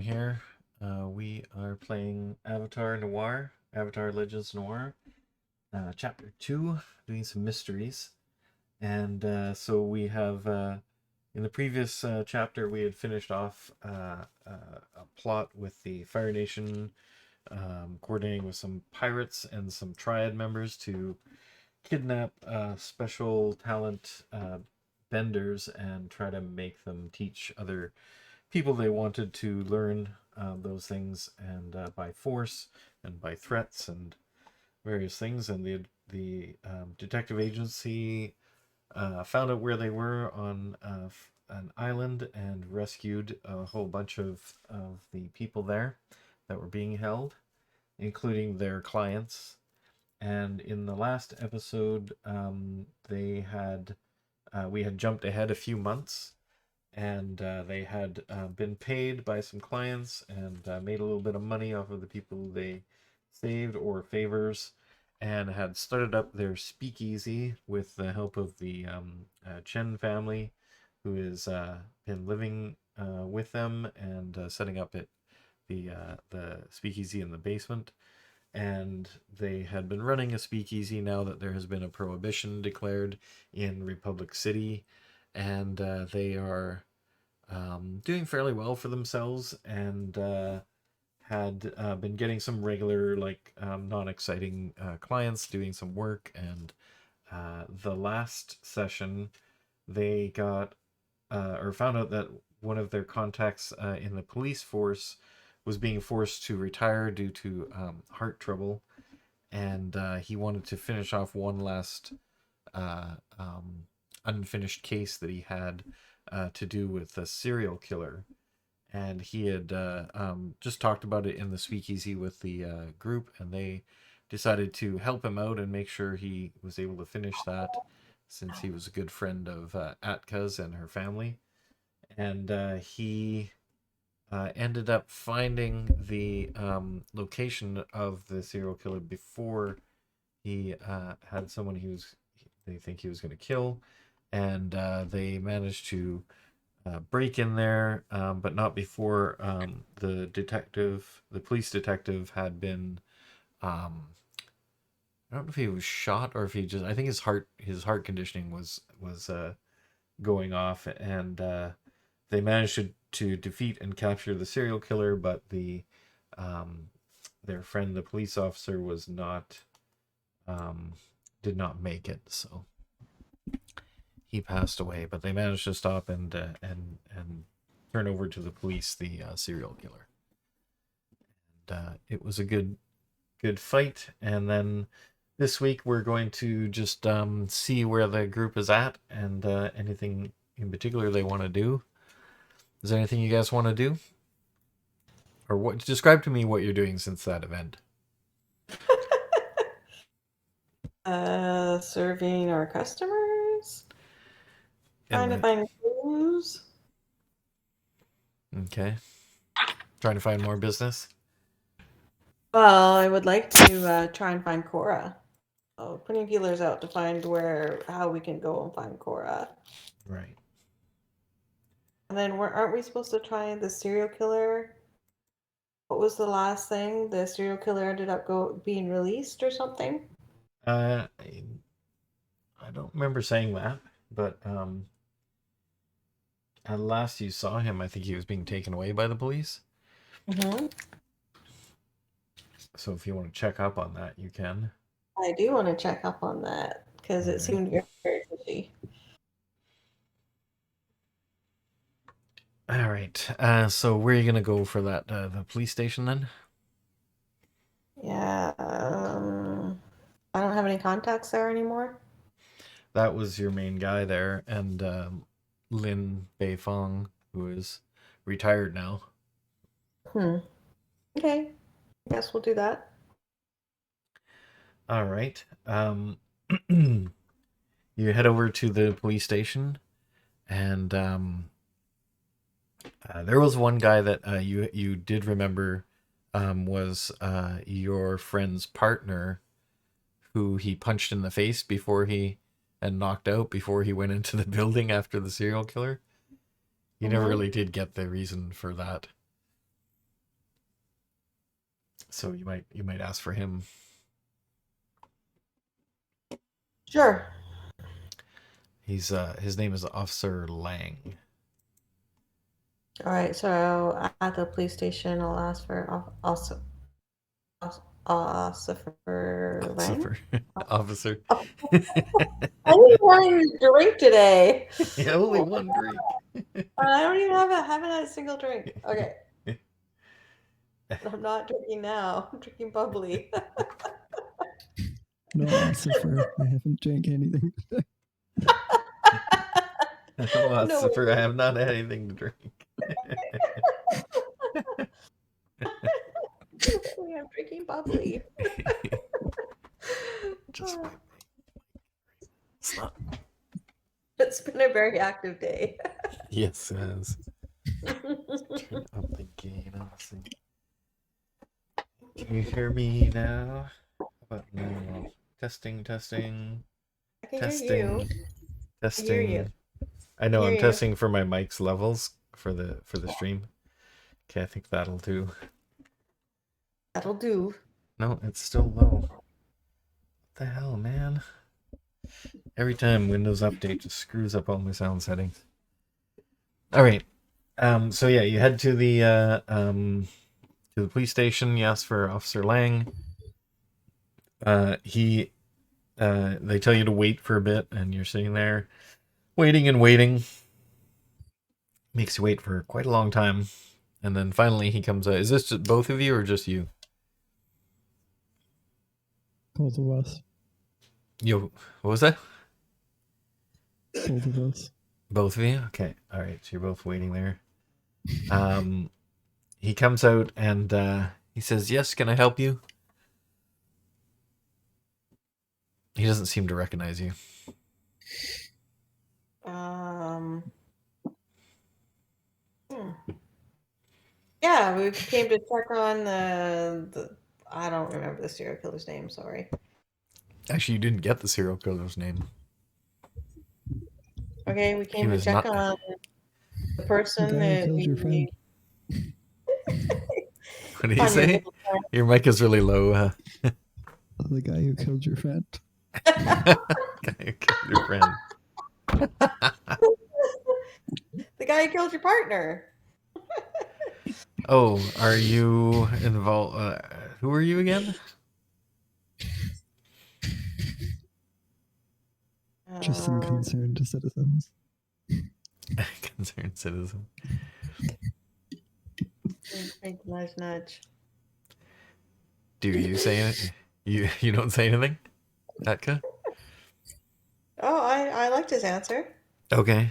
here. We are playing Avatar Legends Noir, Chapter 2, doing some mysteries. And so we have, in the previous chapter, we had finished off a plot with the Fire Nation, coordinating with some pirates and some Triad members to kidnap special talent benders and try to make them teach other people they wanted to learn those things, and by force and by threats and various things. And the detective agency found out where they were on an island and rescued a whole bunch of the people there that were being held, including their clients. And in the last episode, they had we had jumped ahead a few months, and they had been paid by some clients and made a little bit of money off of the people they saved or favors, and had started up their speakeasy with the help of the Chen family, who has been living with them and setting up the speakeasy in the basement. And they had been running a speakeasy now that there has been a prohibition declared in Republic City, and they are doing fairly well for themselves, and had been getting some regular, like, non-exciting clients doing some work. And the last session, they got or found out that one of their contacts in the police force was being forced to retire due to heart trouble, and he wanted to finish off one last unfinished case that he had to do with a serial killer. And he had just talked about it in the speakeasy with the group, and they decided to help him out and make sure he was able to finish that, since he was a good friend of Atka's and her family. And he ended up finding the location of the serial killer before he had someone they think he was going to kill. And they managed to break in there, but not before the police detective had been, I don't know if he was shot or if he just, I think his heart conditioning was going off. And they managed to defeat and capture the serial killer, but their friend, the police officer, was not did not make it, so he passed away. But they managed to stop and turn over to the police the serial killer. And it was a good fight. And then this week we're going to just see where the group is at, and anything in particular they want to do. Is there anything you guys want to do? Or what? Describe to me what you're doing since that event. Serving our customers. Trying to And find clues. okay. Trying to find more business. Well, I would like to try and find Cora. Oh, putting feelers out to find how we can go and find Cora. Right. And then aren't we supposed to try the serial killer? What was the last thing? The serial killer ended up being released or something? I don't remember saying that, but at last you saw him, I think he was being taken away by the police. Mm-hmm. So if you want to check up on that, you can. I do want to check up on that because it seemed very, very fishy. All right. So where are you gonna go for that? The police station then? Yeah. I don't have any contacts there anymore. That was your main guy there, and Lin Beifong, who is retired now. Okay. I guess we'll do that. All right. You head over to the police station, and there was one guy that you did remember was your friend's partner, who he punched in the face and knocked out before he went into the building after the serial killer. You never really did get the reason for that. So you might ask for him. Sure. His name is Officer Lang. All right. So at the police station, I'll ask for also Officer Lang. Officer. I didn't want to drink today. Yeah, only one drink. I don't even haven't had a single drink. Okay. I'm not drinking now. I'm drinking bubbly. No, Ossifer, I haven't drank anything today. No, Officer, I have not had anything to drink. I'm drinking bubbly. Just wait. It's not. It's been a very active day. Yes, it has. Turn up the gain. Let's see. Can you hear me now? How about now? Testing. I can hear you. Testing. I hear you. I know Hear I'm you. testing for my mic's levels for the stream. Okay, I think that'll do. That'll do. No, it's still low. What the hell, man? Every time Windows Update just screws up all my sound settings. All right. So yeah, you head to the police station. You ask for Officer Lang. They tell you to wait for a bit, and you're sitting there waiting and waiting. Makes you wait for quite a long time, and then finally he comes. Is this just both of you or just you? Both of us. You. What was that? Both of us. Both of you? Okay. All right. So you're both waiting there. He comes out and he says, "Yes, can I help you?" He doesn't seem to recognize you. Yeah, we came to check on the I don't remember the serial killer's name, sorry. Actually, you didn't get the serial killer's name. Okay, we came to check on the person The guy who that killed your friend. What did he say? Your mic is really low. The guy who killed your friend. Guy who killed your friend. The guy who killed your partner. Oh, are you involved? Who are you again? Just some concerned citizens. Concerned citizen. Nice nudge. Do you say anything? You don't say anything, Atka? Oh, I liked his answer. Okay.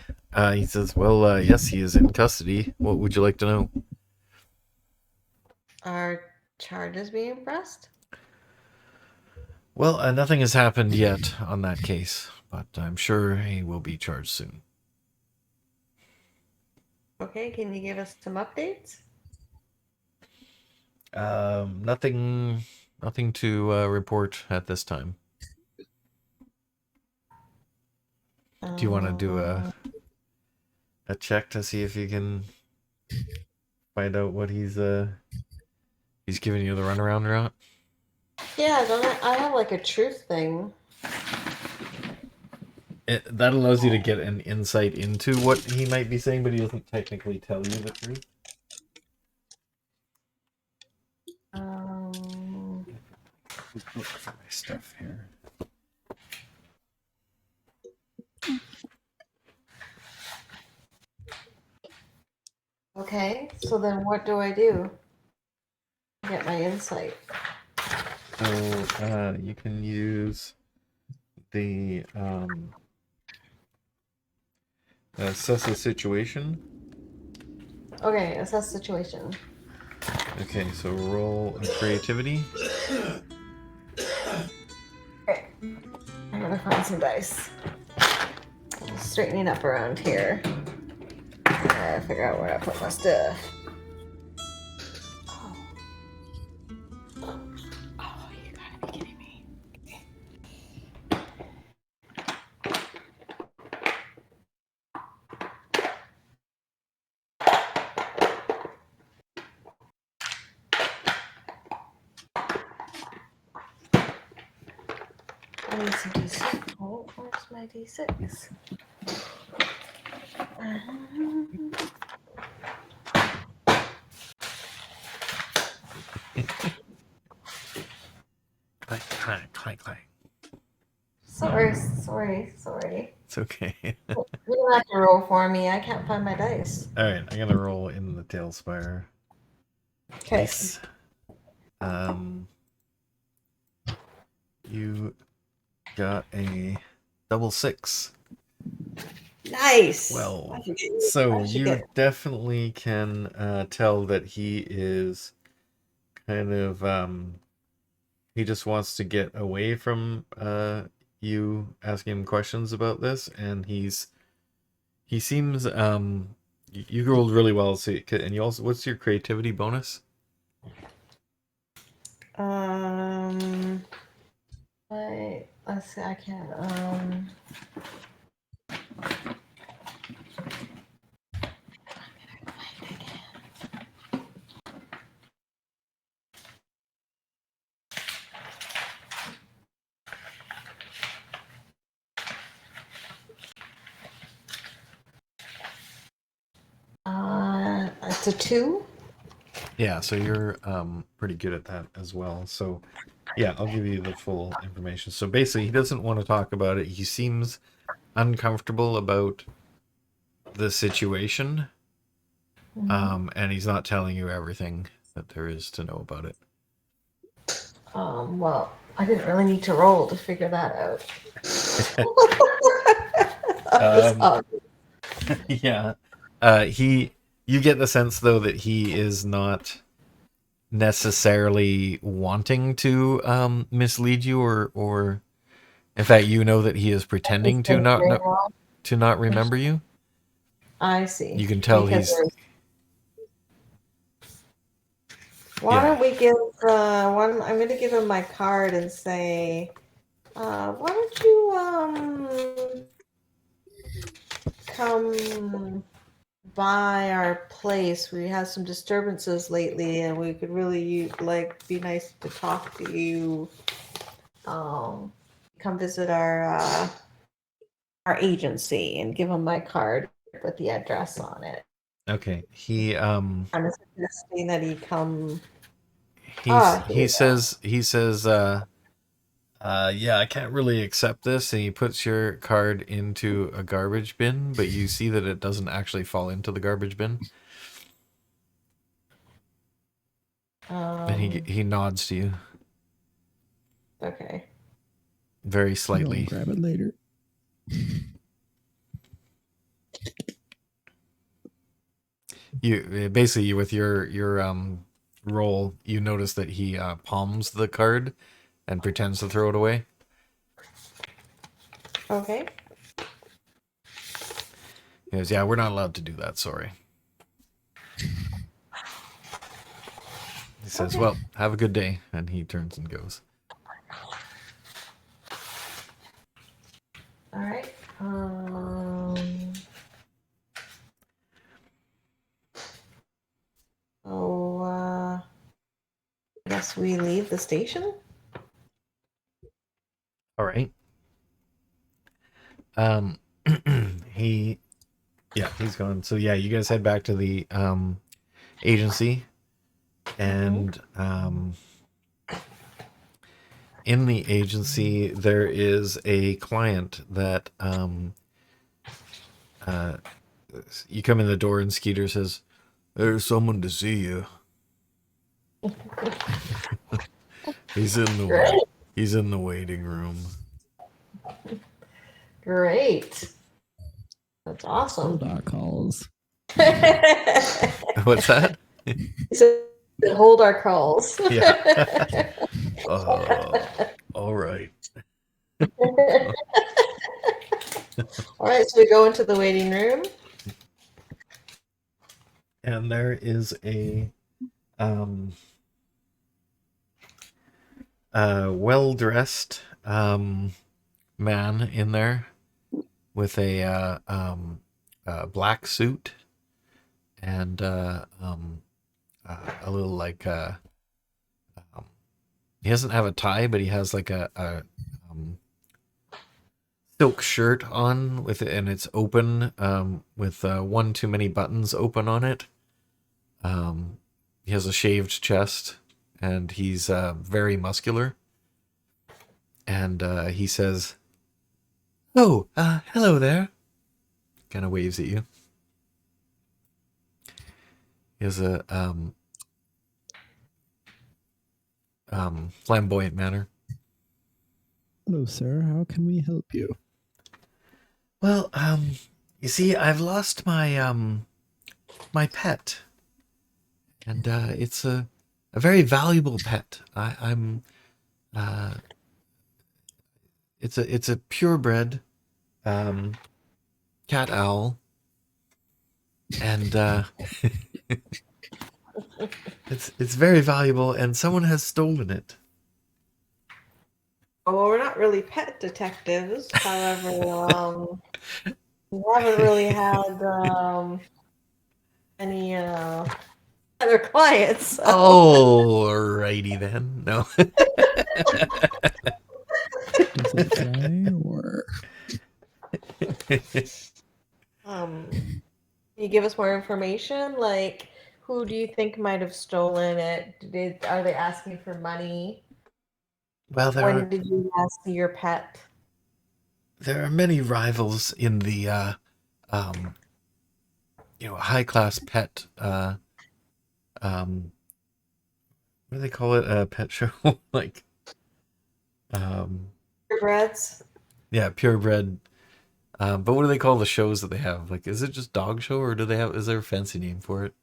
He says, "Well, yes, he is in custody. What would you like to know?" Are charges being pressed? Well, nothing has happened yet on that case, but I'm sure he will be charged soon. Okay, can you give us some updates? Nothing to report at this time. Do you want to do a check to see if you can find out what he's giving you the runaround or not? Yeah, don't I have like a truth thing. That allows you to get an insight into what he might be saying, but he doesn't technically tell you the truth. Look for my stuff here. Okay, so then what do I do? Get my insight. So you can use the assess a situation. Okay, assess situation. Okay, so roll a creativity. Okay, I'm gonna find some dice. Straightening up around here. Figure out where I put my stuff. Oh, you gotta be kidding me. I need some D6. Oh, where's my D6? Clank, clank, clank, clank. Sorry. It's okay. You don't have to roll for me. I can't find my dice. All right, I'm gonna roll in the Tailspire. Okay. Nice. You got a double 6. Nice. Well, I so should you get- definitely can tell that he is kind of he just wants to get away from you asking him questions about this, and he seems you rolled really well. So and you also, what's your creativity bonus? Wait, let's see. I can't. It's a 2. Yeah, so you're pretty good at that as well. So yeah, I'll give you the full information. So basically, he doesn't want to talk about it. He seems uncomfortable about the situation, and he's not telling you everything that there is to know about it. Well, I didn't really need to roll to figure that out. Yeah. You get the sense though that he is not necessarily wanting to mislead you, or in fact you know that he is pretending to not remember you. I see. You can tell Because he's why don't we give one? I'm going to give him my card and say, why don't you come by our place? We had some disturbances lately, and we could really be nice to talk to you. Come visit our agency, and give him my card with the address on it. okay. He I'm suggesting that he come. he says yeah, I can't really accept this, and he puts your card into a garbage bin, but you see that it doesn't actually fall into the garbage bin. And he nods to you. Okay. Very You'll slightly. grab it later. You basically, with your roll, you notice that he palms the card and pretends to throw it away. Okay. He goes, yeah, we're not allowed to do that, sorry. He says, Okay. well, have a good day, and he turns and goes. All right. I guess we leave the station. All right. He's gone. So yeah, you guys head back to the agency, and in the agency there is a client that you come in the door and Skeeter says, "There's someone to see you." He's in the waiting room. Great. That's awesome. Hold our calls. What's that? So hold our calls. Yeah. All right. All right, so we go into the waiting room. And there is a well-dressed man in there with a black suit and a little like he doesn't have a tie, but he has like a silk shirt on with it, and it's open with one too many buttons open on it. He has a shaved chest, and he's very muscular. And he says, "Oh, hello there." Kind of waves at you. He has a flamboyant manner. Hello, sir. How can we help you? Well, you see, I've lost my my pet, and it's a very valuable pet. I'm it's a purebred CatOwl, and it's very valuable, and someone has stolen it. Well, we're not really pet detectives. However, we haven't really had any other clients. So. Alrighty then. No. Does it fly or? Can you give us more information? Like, who do you think might have stolen it? Are they asking for money? Well, When did you last see your pet? there are many rivals in the high class pet what do they call it, a pet show? Like Purebreds? yeah, purebred. But what do they call the shows that they have? Like, is it just dog show, or is there a fancy name for it?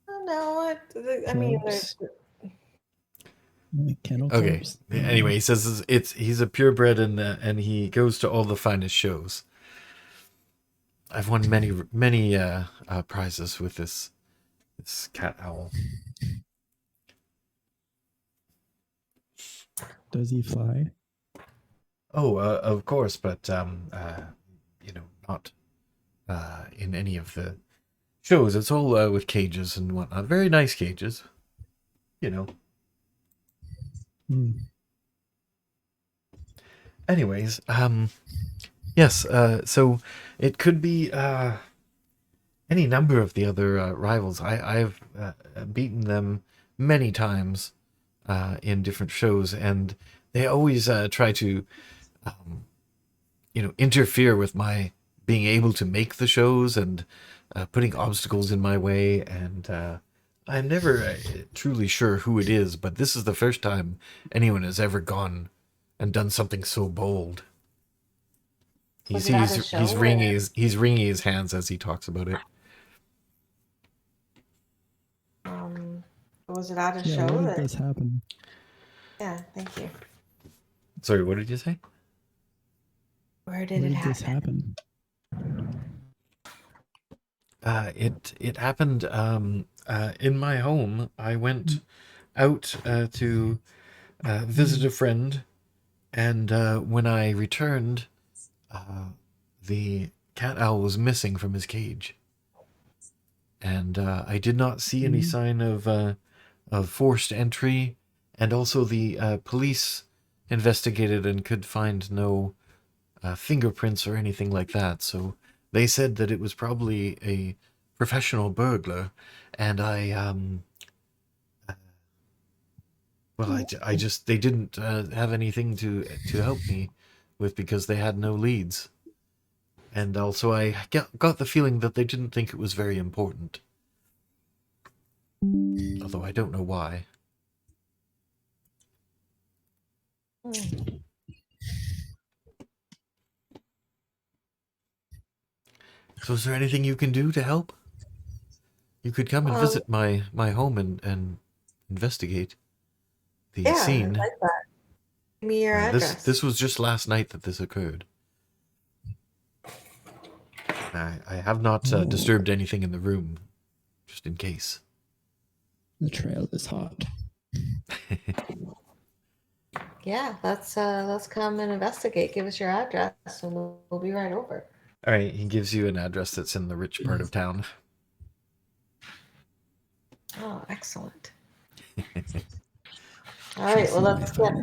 No, I mean, Clubs? Like kennel Okay. clubs? Anyway, he says he's a purebred, and he goes to all the finest shows. I've won many prizes with this CatOwl. Does he fly? Oh, of course, but not in any of the shows. It's all with cages and whatnot. Very nice cages, you know. Hmm. Anyways, yes. So it could be any number of the other rivals. I've beaten them many times in different shows, and they always try to, interfere with my being able to make the shows and putting obstacles in my way. And I'm never truly sure who it is, but this is the first time anyone has ever gone and done something so bold. He's wringing his hands as he talks about it. Was it at a Yeah, show? where did this happen? Yeah, thank you. Sorry, what did you say? Where did this happen? It happened in my home. I went out to visit a friend, and when I returned, the CatOwl was missing from his cage, and I did not see any sign of forced entry, and also the police investigated and could find no fingerprints or anything like that. So they said that it was probably a professional burglar, and I just they didn't have anything to help me with because they had no leads, and also I got the feeling that they didn't think it was very important, although I don't know why. So is there anything you can do to help? You could come and visit my home and investigate the scene. I like that. Give me your address. This was just last night that this occurred. I have not disturbed anything in the room, just in case. The trail is hot. Yeah, let's come and investigate. Give us your address, and we'll be right over. All right, he gives you an address that's in the rich part of town. Oh, excellent. All right, well, let's get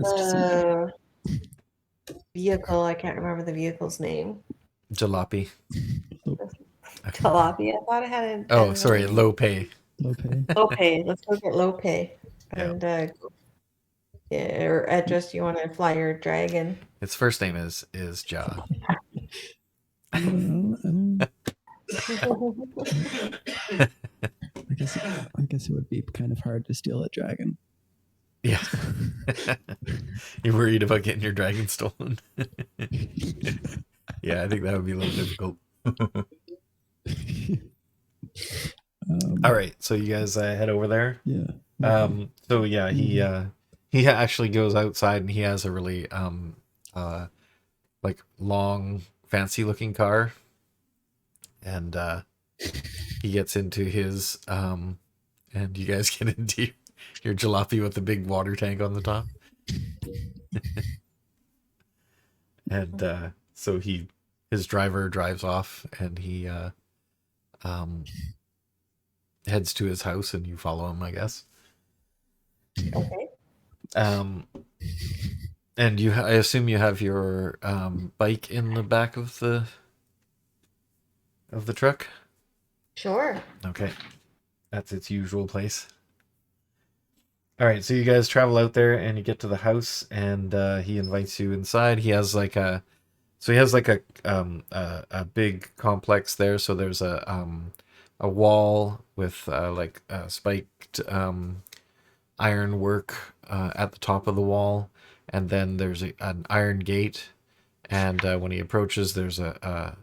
vehicle. I can't remember the vehicle's name. Jalopy. Tilapia. I thought it had an. Oh, sorry, low pay. Low pay. Low pay. Let's go get low pay. Yeah. And yeah, or Edrus, you want to fly your dragon? Its first name is Ja. I don't- I guess it would be kind of hard to steal a dragon. Yeah. You're worried about getting your dragon stolen? Yeah, I think that would be a little difficult. All right, so you guys head over there. Yeah. So yeah, he actually goes outside and he has a really like long, fancy looking car, and he gets into his and you guys get into your jalopy with the big water tank on the top. And so his driver drives off and he heads to his house and you follow him, I guess. Okay. And I assume you have your bike in the back of the truck? Sure. Okay. That's its usual place. All right, so you guys travel out there and you get to the house and he invites you inside. He has like a big complex there, so there's a wall with like spiked iron work at the top of the wall, and then there's an iron gate, and when he approaches there's a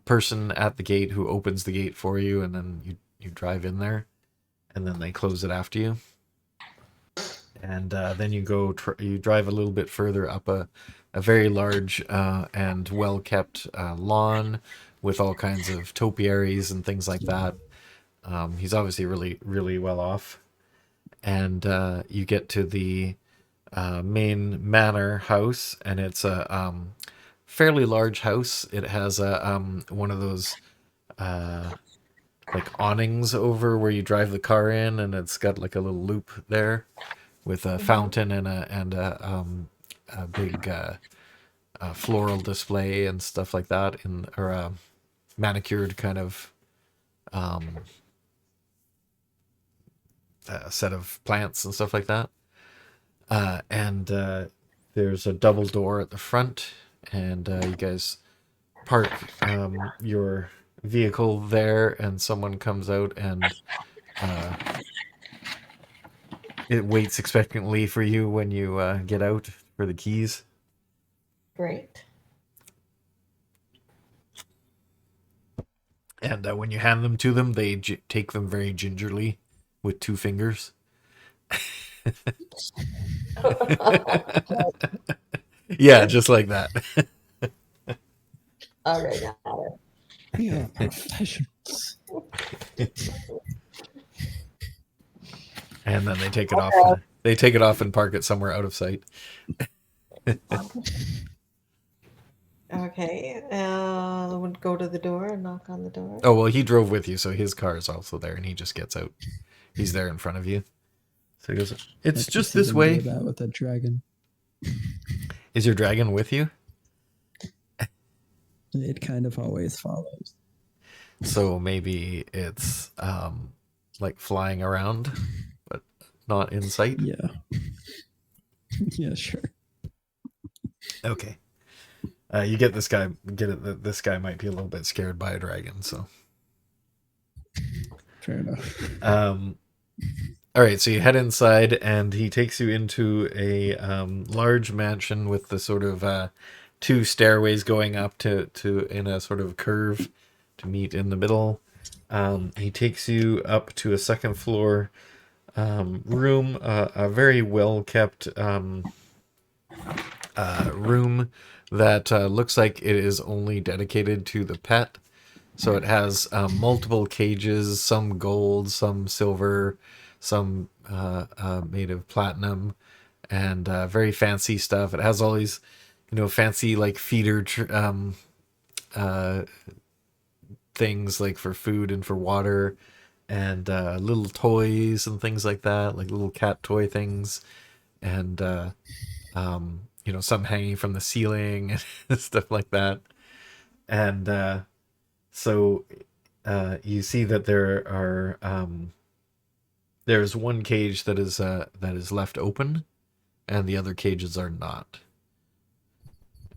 person at the gate who opens the gate for you, and then you drive in there, and then they close it after you. And then you go you drive a little bit further up a very large and well-kept lawn with all kinds of topiaries and things like that. He's obviously really, really well off. And you get to the main manor house, and it's a fairly large house. It has one of those like awnings over where you drive the car in, and it's got like a little loop there with a fountain and a big floral display and stuff like that, or a manicured kind of set of plants and stuff like that. And there's a double door at the front, and you guys park your vehicle there, and someone comes out and it waits expectantly for you when you get out for the keys. Great. And when you hand them to them, they take them very gingerly with 2 fingers. Yeah, just like that. All right, got it. We are professionals. And then they take it off. They take it off and park it somewhere out of sight. Okay. Would go to the door and knock on the door. Oh, well, he drove with you, so his car is also there, and he just gets out. He's there in front of you. So he goes, "It's I just can see this them way." do that with a dragon. Is your dragon with you? It kind of always follows. So maybe it's like flying around, but not in sight. Yeah. Yeah, sure. Okay. You get this guy. Get it that this guy might be a little bit scared by a dragon. So. Fair enough. All right. So you head inside, and he takes you into a large mansion with the sort of 2 stairways going up to in a sort of curve to meet in the middle. He takes you up to a 2nd floor room, a very well kept room that looks like it is only dedicated to the pet. So it has multiple cages, some gold, some silver, some made of platinum, and very fancy stuff. It has all these, fancy like feeder things like for food and for water, and little toys and things like that, like little cat toy things. And you know, some hanging from the ceiling and stuff like that. And so you see that there are there's one cage that is left open, and the other cages are not.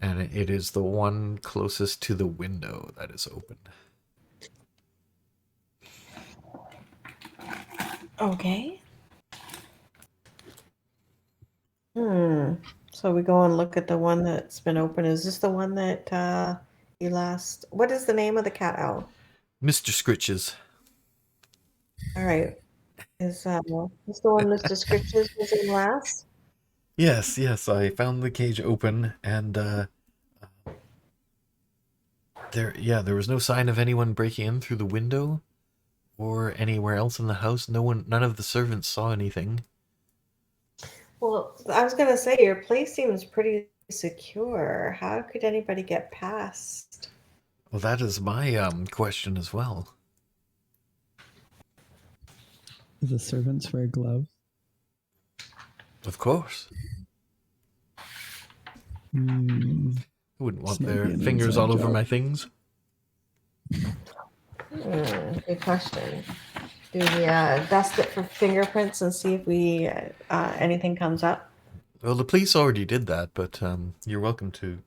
And it is the one closest to the window that is open. Okay. So we go and look at the one that's been open. Is this the one that you last? What is the name of the cat owl? Mr. Scritches. All right. Is this the one Mr. Scritches was in last? Yes, yes, I found the cage open, and there was no sign of anyone breaking in through the window or anywhere else in the house. None of the servants saw anything. Well, I was gonna say your place seems pretty secure. How could anybody get past? Well, that is my question as well. Do the servants wear gloves? Of course. Hmm. I wouldn't want This might their be an fingers inside all over job. my things. Good question. Do we dust it for fingerprints and see if we anything comes up? Well, the police already did that, but you're welcome to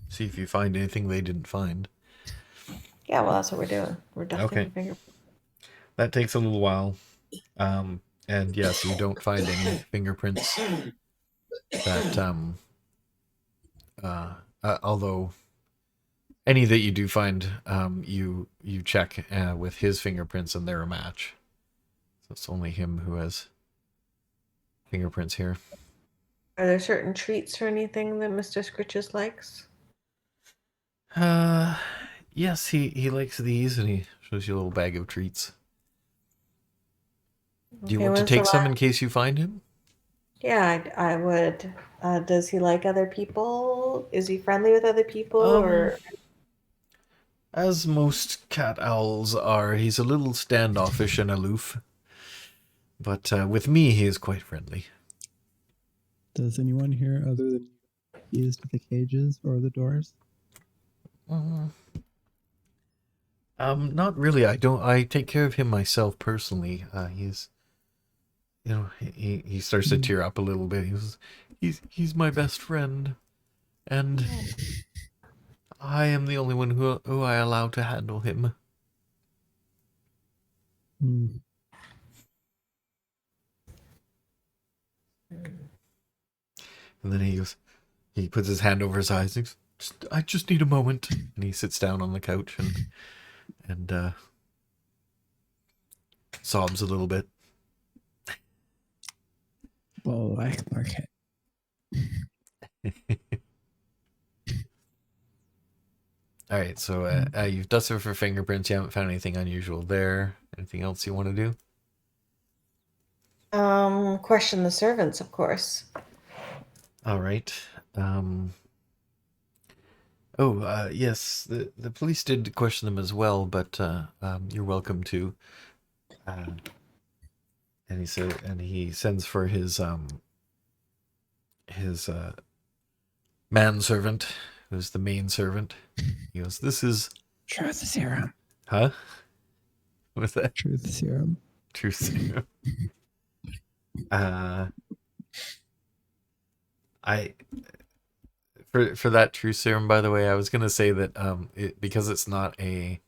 see if you find anything they didn't find. Yeah, well, that's what we're doing. We're dusting Okay. for fingerprints. That takes a little while. And yes, you don't find any fingerprints that although any that you do find, you check with his fingerprints and they're a match. So it's only him who has fingerprints here. Are there certain treats or anything that Mr. Scritches likes? Yes, he likes these, and he shows you a little bag of treats. Do you want to when's take the some last- in case you find him? Yeah, I would. Does he like other people? Is he friendly with other people? Or As most cat owls are, he's a little standoffish and aloof. But with me, he is quite friendly. Does anyone here other than you use the cages or the doors? Not really. I take care of him myself personally. He's, you know, he starts to tear up a little bit. He's my best friend, and I am the only one who I allow to handle him. Hmm. And then he puts his hand over his eyes. And I just need a moment, and he sits down on the couch and sobs a little bit. Well, okay. All right, so you've dusted for fingerprints. You haven't found anything unusual there. Anything else you want to do? question the servants, of course. All right. Yes, the police did question them as well, but you're welcome to. And he sends for his manservant, who's the main servant. He goes, "This is Truth serum. huh? What's that? Truth serum. Truth serum." For that truth serum, by the way, I was gonna say that because it's not a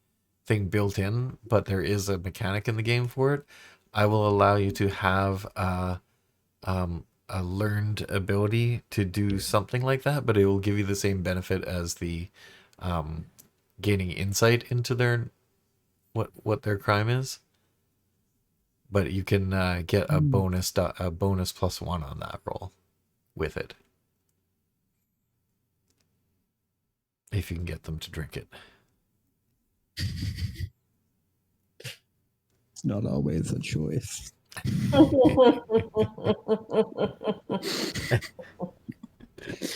thing built in, but there is a mechanic in the game for it. I will allow you to have a learned ability to do something like that, but it will give you the same benefit as the gaining insight into their what their crime is. But you can get a bonus +1 on that roll with it if you can get them to drink it. It's not always a choice.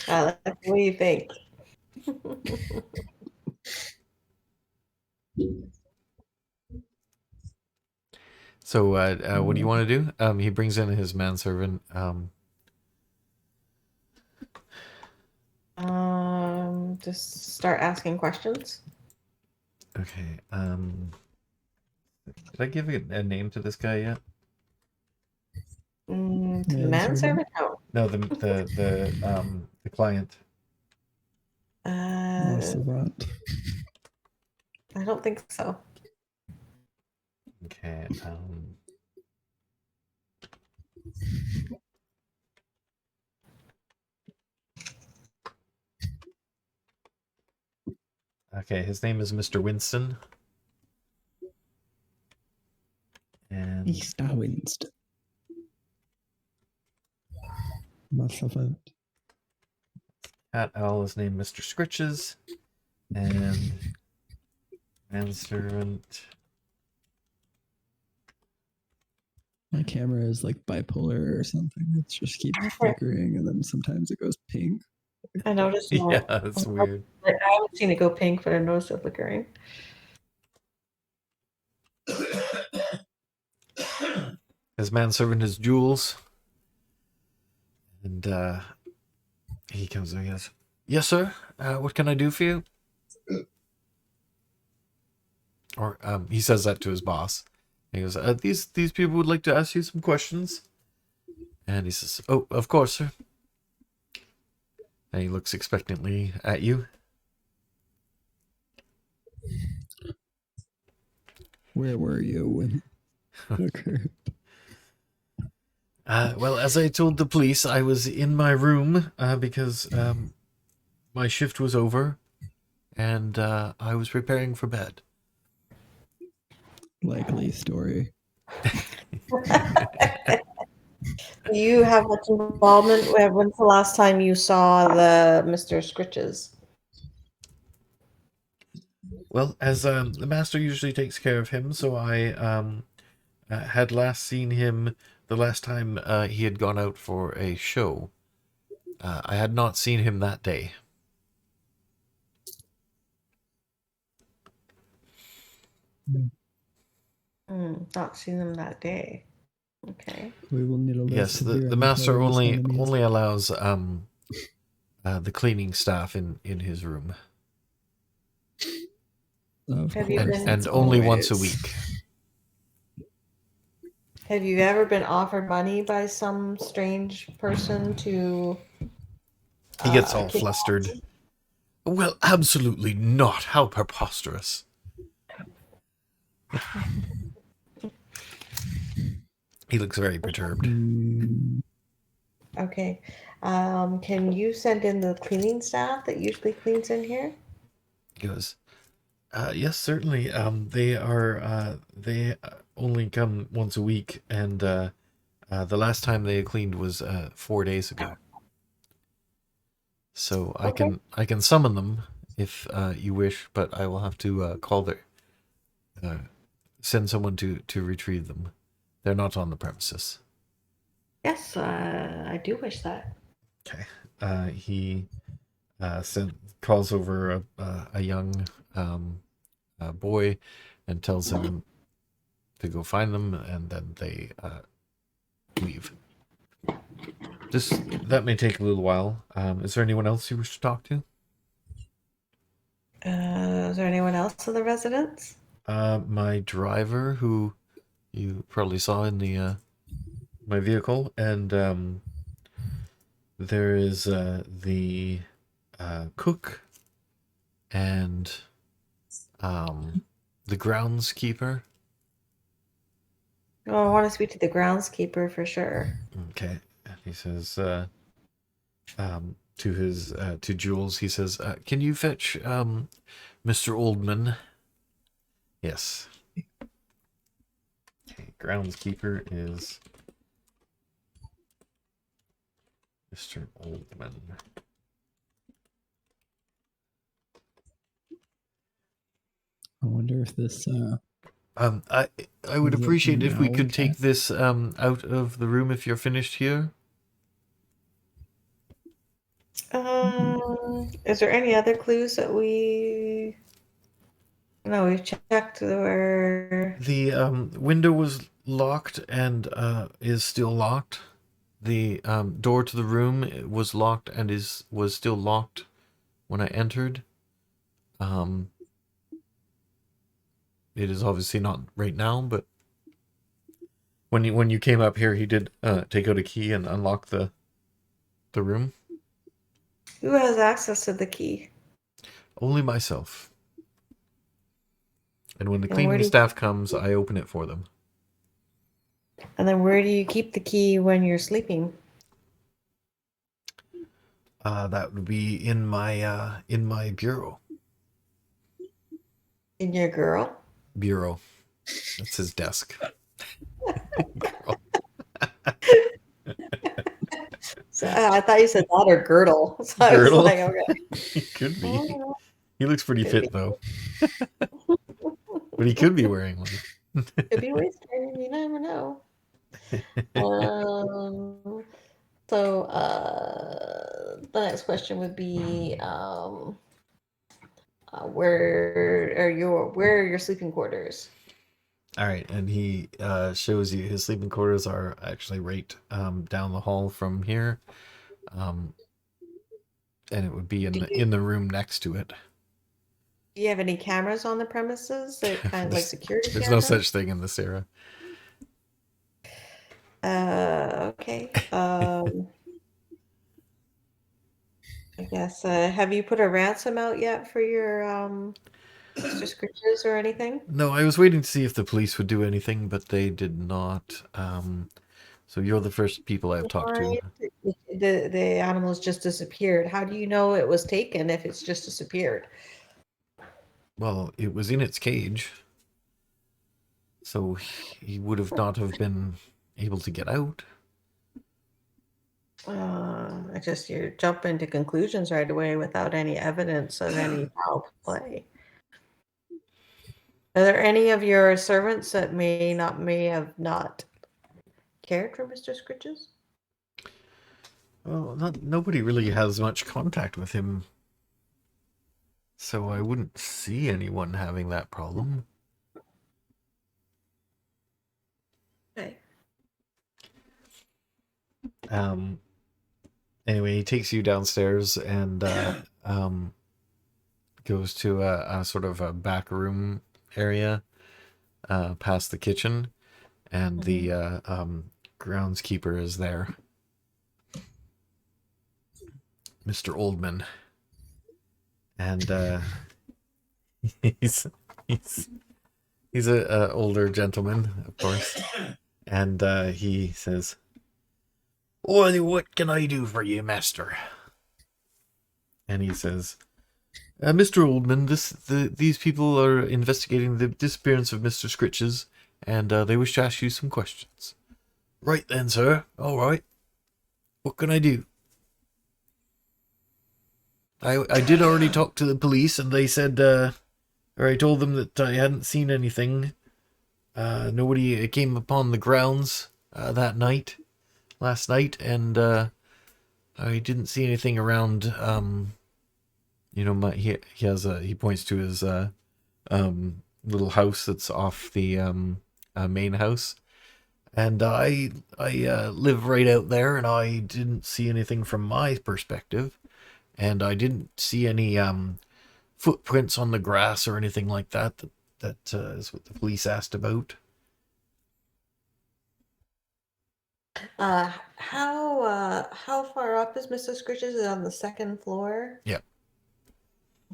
I like the way you think. So what do you want to do? He brings in his manservant. Just start asking questions. Okay. Did I give a name to this guy yet? To the Yeah, manservant? No. No, the client. Savant. I don't think so. Okay. Okay, his name is Mr. Winston. And Mr. Winston. Savant. CatOwl is named Mr. Scritches. And manservant. My camera is like bipolar or something. It just keeps flickering and then sometimes it goes pink. I noticed. Yeah, that's weird. I haven't seen it go pink, but I noticed it flickering. His manservant is Jules. And he comes and he goes, "Yes, sir. What can I do for you?" Or he says that to his boss. He goes, "These people would like to ask you some questions." And he says, "Oh, of course, sir." And he looks expectantly at you. Where were you when it occurred? Well, as I told the police, I was in my room because my shift was over, and I was preparing for bed. Likely story. Do you have much involvement? When's the last time you saw the Mr. Scritches? Well, as the master usually takes care of him, so I had last seen him the last time he had gone out for a show. I had not seen him that day. Not seen them that day. Okay. We will need a list Yes, of the your master notorious only enemies. allows the cleaning staff in his room, Of Have you course, been- and it's only once a always- week. Have you ever been offered money by some strange person to? He gets all kidnap flustered. you? Well, absolutely not. How preposterous. He looks very perturbed. Okay. Can you send in the cleaning staff that usually cleans in here? He goes, yes, certainly. They only come once a week, and the last time they cleaned was 4 days ago. So Okay. I can summon them if you wish, but I will have to send someone to retrieve them. They're not on the premises. Yes, I do wish that. Okay. He calls over a young boy and tells him to go find them, and then they leave. That may take a little while. Is there anyone else you wish to talk to? Is there anyone else in the residence? My driver, who you probably saw in the my vehicle, and there is the cook and the groundskeeper. Oh, I want to speak to the groundskeeper for sure. Okay, and he says to his to Jules, he says, "Can you fetch Mr. Oldman?" Yes. Okay, groundskeeper is Mr. Oldman. I wonder if this. I would Is it appreciate if we now, could take Kat? this out of the room if you're finished here. Is there any other clues that we? No, we've checked where. The window was locked and is still locked. the door to the room was locked and was still locked when I entered. It is obviously not right now, but when you came up here, he did take out a key and unlock the room. Who has access to the key? Only myself. And when the And where cleaning do you, staff comes, I open it for them. and then where do you keep the key when you're sleeping? That would be in my bureau. In your girl? Bureau. That's his desk. Girl. So, I thought you said that or girdle. So I was Girdle? like, okay. He could be. Oh, He looks pretty Could fit be. though. But he could be wearing one. could be wasted. You never know. So the next question would be where are your sleeping quarters? All right, and he shows you his sleeping quarters are actually right down the hall from here, and it would be in the room next to it. Do you have any cameras on the premises that kind of like security There's cameras? no such thing in this era. Okay. I guess have you put a ransom out yet for your Mr. Scritches or anything? No, I was waiting to see if the police would do anything, but they did not. So you're the first people I've talked to. The animals just disappeared. How do you know it was taken if it's just disappeared? Well, it was in its cage, so he would have not have been able to get out. I just you're jumping to conclusions right away without any evidence of any foul play. Are there any of your servants that may have not cared for Mr. Scritches? Well, nobody really has much contact with him, so I wouldn't see anyone having that problem. Okay. Anyway, he takes you downstairs and goes to a sort of a back room area past the kitchen, and the groundskeeper is there, Mr. Oldman, and he's a older gentleman, of course, and he says, "Oh, what can I do for you, master?" And he says, "Mr. Oldman, these people are investigating the disappearance of Mr. Scritches, and they wish to ask you some questions." "Right then, sir. All right. What can I do?" I did already talk to the police, and they said, or I told them that I hadn't seen anything. Nobody came upon the grounds that night, last night, and I didn't see anything around. He points to his little house that's off the main house, and I live right out there, and I didn't see anything from my perspective, and I didn't see any footprints on the grass or anything like that. That is what the police asked about. How far up is Mr. Scritches? Is it on the second floor? Yeah.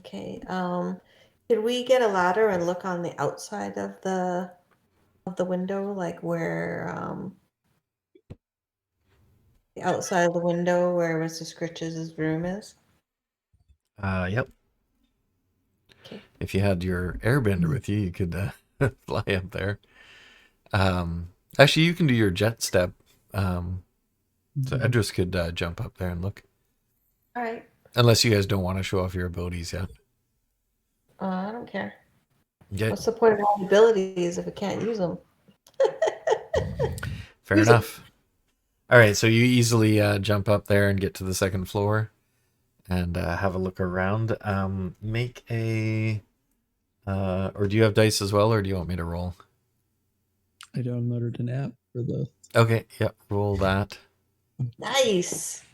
Okay. Could we get a ladder and look on the outside of the window, like where the outside of the window where Mr. Scritches' room is? Yep. Okay. If you had your airbender with you, you could fly up there. Actually, you can do your jet step. So Edrus could jump up there and look. All right. Unless you guys don't want to show off your abilities yet. I don't care. Yeah. What's the point of all abilities if I can't use them? Fair enough. All right, so you easily jump up there and get to the second floor and have a look around. Make a... or do you have dice as well, or do you want me to roll? I downloaded an app for the... Okay, yep, roll that. Nice.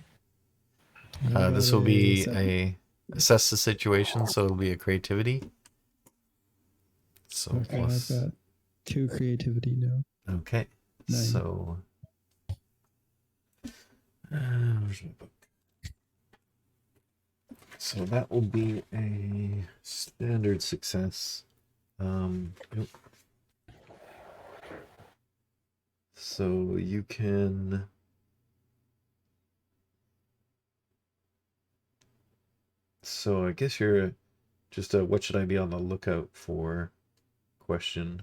I This got will be seven. a assess the situation, so it'll be a creativity. So Okay, I've got 2 creativity now. okay. 9. So where's my book? So that will be a standard success. Nope. So you can. So I guess you're just a what should I be on the lookout for question.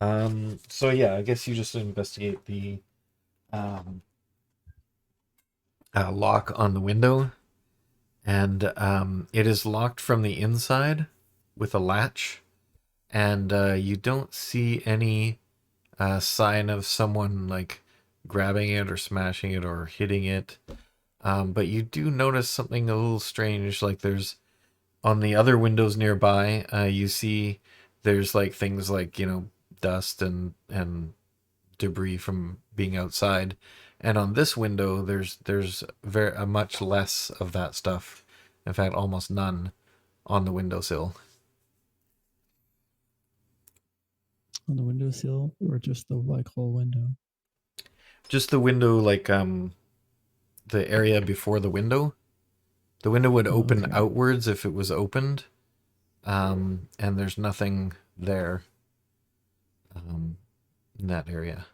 So yeah, I guess you just investigate the lock on the window, and it is locked from the inside with a latch, and you don't see any sign of someone like grabbing it or smashing it or hitting it. But you do notice something a little strange, like there's on the other windows nearby, you see there's like things like, dust and debris from being outside. And on this window, there's very much less of that stuff. In fact, almost none on the windowsill. On the windowsill or just the whole window? Just the window, like the area before the window. The window would open okay. outwards if it was opened, and there's nothing there in that area.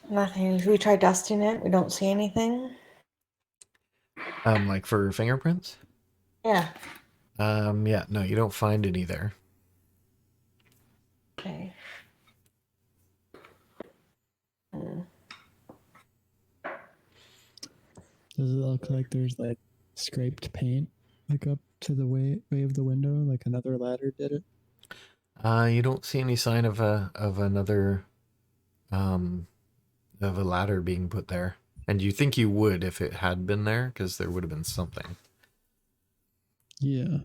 Nothing. If we try dusting it, we don't see anything. Like for fingerprints? Yeah. Yeah, no, you don't find any there. Okay. Does it look like there's like scraped paint like up to the way of the window, like another ladder did it? You don't see any sign of another of a ladder being put there. And you think you would if it had been there, because there would have been something. Yeah.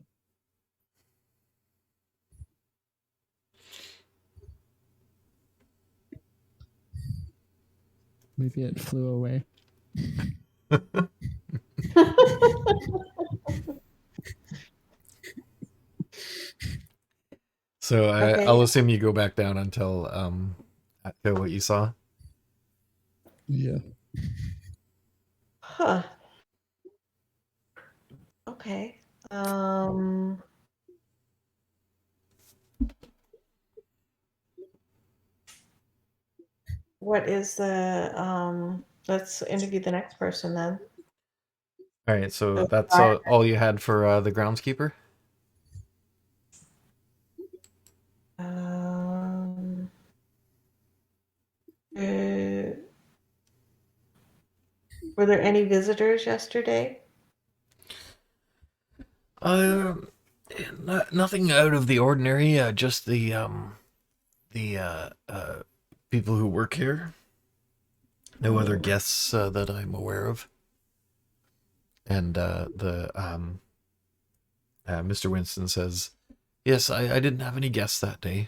Maybe it flew away. So Okay. I'll assume you go back down until what you saw. Yeah. Huh. Okay. What is the let's interview the next person then. All right, so So that's all you had for the groundskeeper? Were there any visitors yesterday? Nothing out of the ordinary. Just the people who work here. No other guests that I'm aware of. And Mr. Winston says, "Yes, I didn't have any guests that day."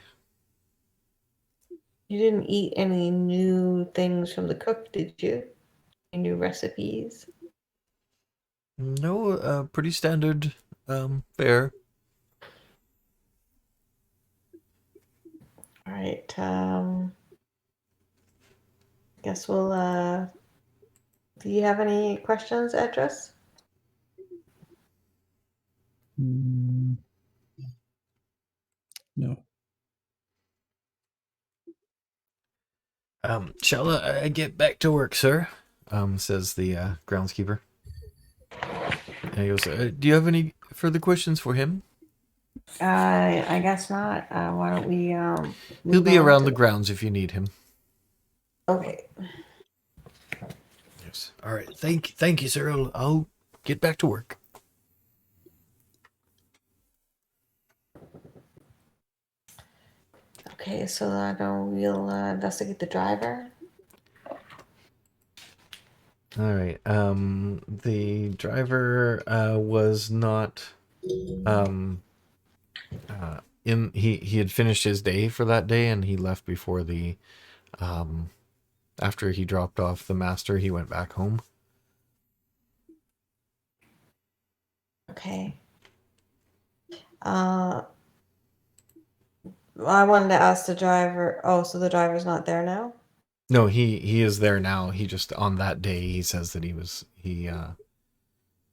You didn't eat any new things from the cook, did you? Any new recipes? No, pretty standard fare. All right. Guess we'll. Do you have any questions, Edrus? No. Shall I get back to work, sir? Says the groundskeeper. And he goes, "Do you have any further questions for him?" I guess not. Why don't we? He'll be around the grounds if you need him. Okay. Yes. All right. Thank you, sir. I'll get back to work. Okay, so we'll investigate the driver. All right. The driver was not He had finished his day for that day, and he left before the after he dropped off the master, he went back home. Okay. I wanted to ask the driver. Oh, so the driver's not there now? No, he is there now. He just on that day he says that he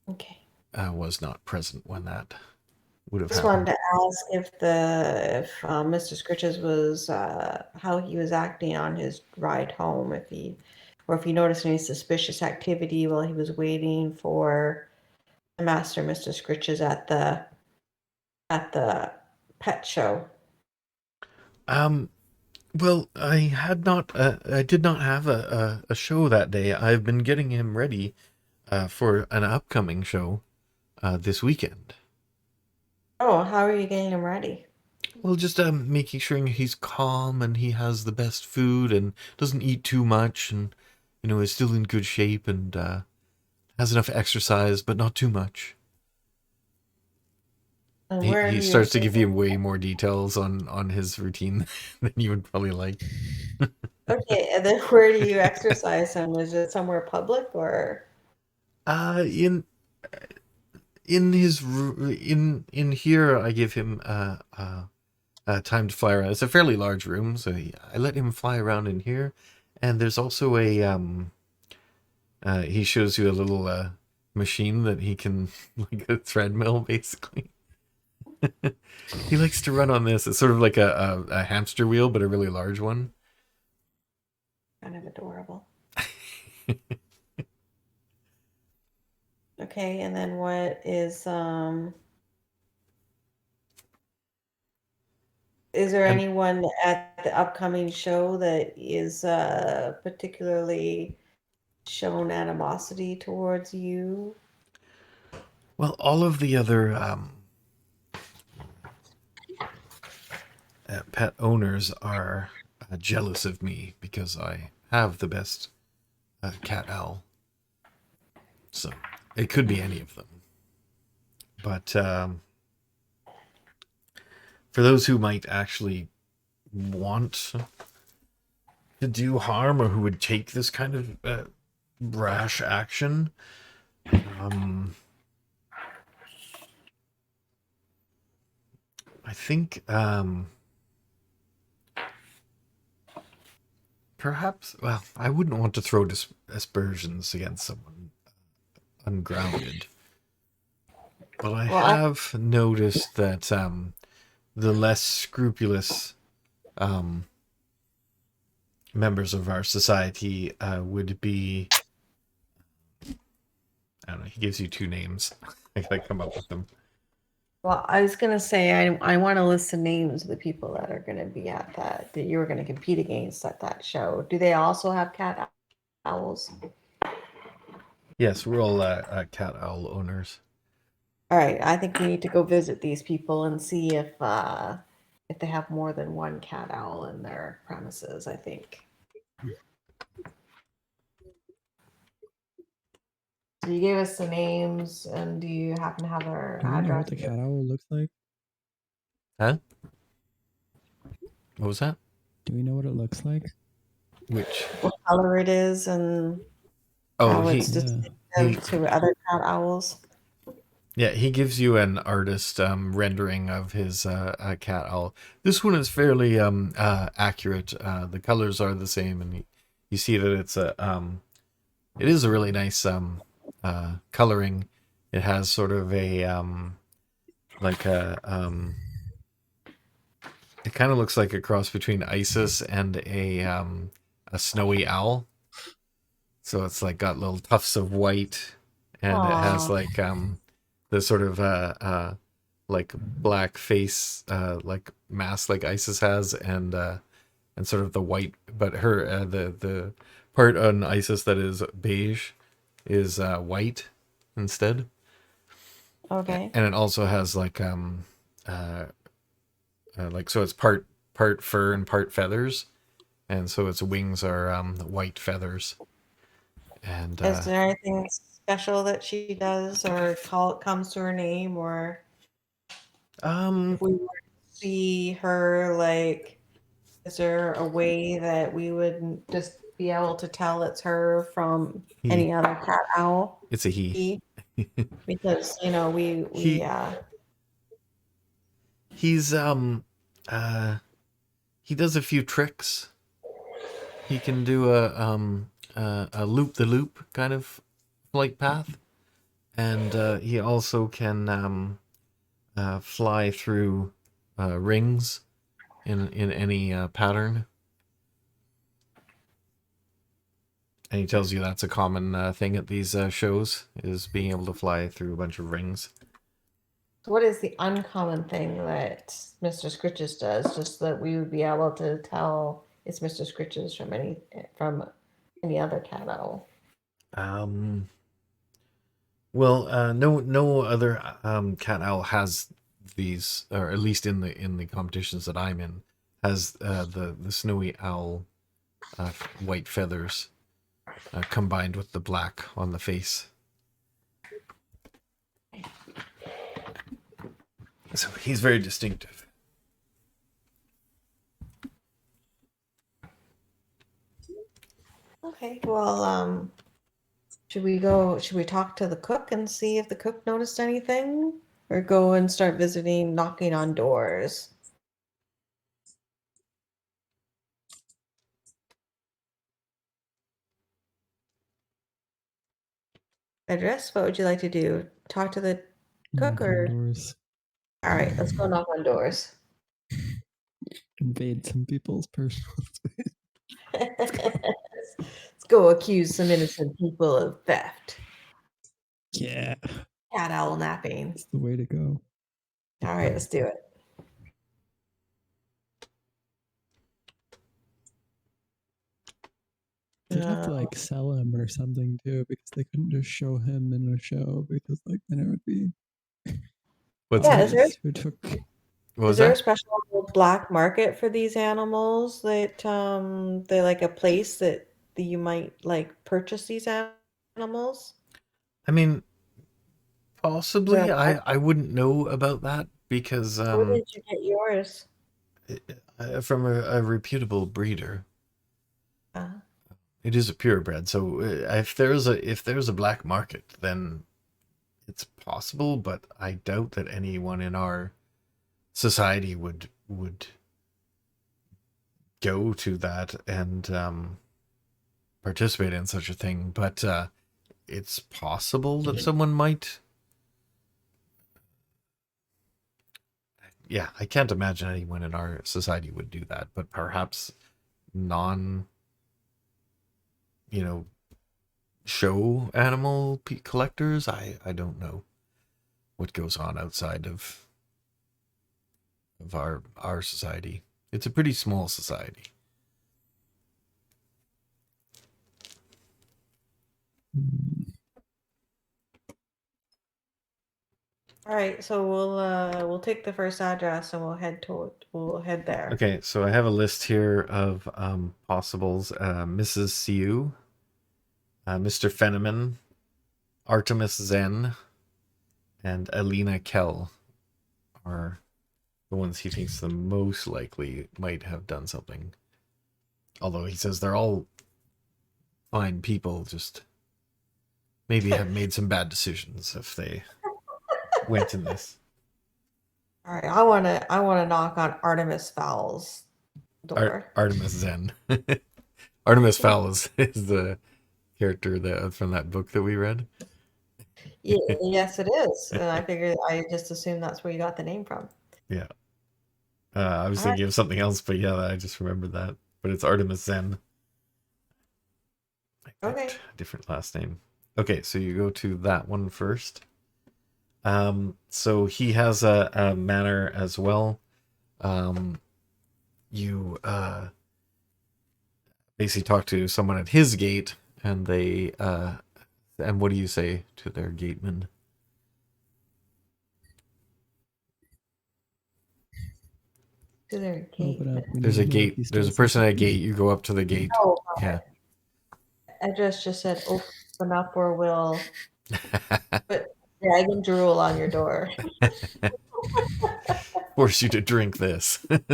Okay. was not present when that would have Just wanted happened. to ask if Mr. Scritches was how he was acting on his ride home, if he noticed any suspicious activity while he was waiting for the master, Mr. Scritches, at the pet show. Well, I did not have a show that day. I've been getting him ready for an upcoming show this weekend. Oh, how are you getting him ready? Well, just making sure he's calm and he has the best food and doesn't eat too much and is still in good shape and has enough exercise but not too much. And where He do you starts to give you way more details on his routine than you would probably like. Okay, and then where do you exercise him? Is it somewhere public or? In his in here, I give him time to fly around. It's a fairly large room, so I let him fly around in here. And there's also a he shows you a little machine that he can like a treadmill basically. He likes to run on this. It's sort of like a hamster wheel, but a really large one. Kind of adorable. Okay, and then what is there anyone at the upcoming show that is particularly shown animosity towards you? Well, all of the other pet owners are jealous of me because I have the best CatOwl. So it could be any of them. But for those who might actually want to do harm or who would take this kind of brash action, I think perhaps, well, I wouldn't want to throw aspersions against someone ungrounded. But I have noticed that the less scrupulous members of our society would be, I don't know, he gives you two names. I gotta come up with them. Well, I was gonna say I want to list the names of the people that are gonna be at that you were gonna compete against at that show. Do they also have cat owls? Yes, we're all CatOwl owners. All right, I think we need to go visit these people and see if they have more than one cat owl in their premises. I think. So you gave us the names, and do you happen to have their Do we know address? what the cat owl looks like? Huh? What was that? Do we know what it looks like? Which? What color it is, and how it's distinctive to other cat owls? Yeah, he gives you an artist rendering of his CatOwl. This one is fairly accurate. The colors are the same, and you see that it is a really nice coloring. It has sort of a it kind of looks like a cross between Isis and a snowy owl. So it's like got little tufts of white, and it has like the sort of like black face like mask like Isis has, and sort of the white, but her the part on Isis that is beige is white instead. Okay. And it also has like so it's part fur and part feathers, and so its wings are white feathers. And is there anything special that she does, or comes to her name, or? If we were to see her, like, is there a way that we would just be able to tell it's her from He. any other cat owl? It's a he. Because He- He's he does a few tricks. He can do a loop the loop kind of flight path, and he also can fly through rings in any pattern. And he tells you that's a common thing at these shows, is being able to fly through a bunch of rings. what is the uncommon thing that Mr. Scritches does, just that we would be able to tell it's Mr. Scritches from any other cat owl? Well, no other cat owl has these, or at least in the competitions that I'm in, has the snowy owl white feathers combined with the black on the face. So he's very distinctive. Okay, well, should we talk to the cook and see if the cook noticed anything? Or go and start visiting, knocking on doors? Address, what would you like to do? Talk to the cook Knock on or? doors. All right, let's go knock on doors. Invade some people's personal space. Let's go accuse some innocent people of theft. Yeah, Cat owl napping. that's the way to go. All right, let's do it. They'd have to like sell him or something too, because they couldn't just show him in a show, because like then it would be. What's Yeah, that? is there, Who took? What was is there a that? special black market for these animals that they like a place that you might like purchase these animals? I mean, Is there possibly. a market? I wouldn't know about that because Where did you get yours? from a reputable breeder. Uh, It is a purebred, so if there's a black market, then it's possible. But I doubt that anyone in our society would go to that and participate in such a thing. But it's possible that someone might. Yeah, I can't imagine anyone in our society would do that, but perhaps non, show animal collectors. I don't know what goes on outside of our society. It's a pretty small society. all right, so we'll take the first address and we'll head there. Okay, so I have a list here of possibles. Mrs. Siu, Mr. Fenneman, Artemis Zen, and Alina Kell are the ones he thinks the most likely might have done something. Although he says they're all fine people, just maybe have made some bad decisions if they went in this. All right, I wanna knock on Artemis Fowl's door. Artemis Zen. Artemis Fowl is the character from that book that we read. Yeah, yes, it is. And I just assumed that's where you got the name from. Yeah. I was thinking of something else, but yeah, I just remembered that. But it's Artemis Zen. Okay. Different last name. Okay, so you go to that one first. So he has a manor as well. You basically talk to someone at his gate, and they and what do you say to their gateman? To their gate. There's a gate. There's a person at a gate. You go up to the gate. Oh, yeah. Address just said open up or we'll put dragon drool on your door. Force you to drink this. Do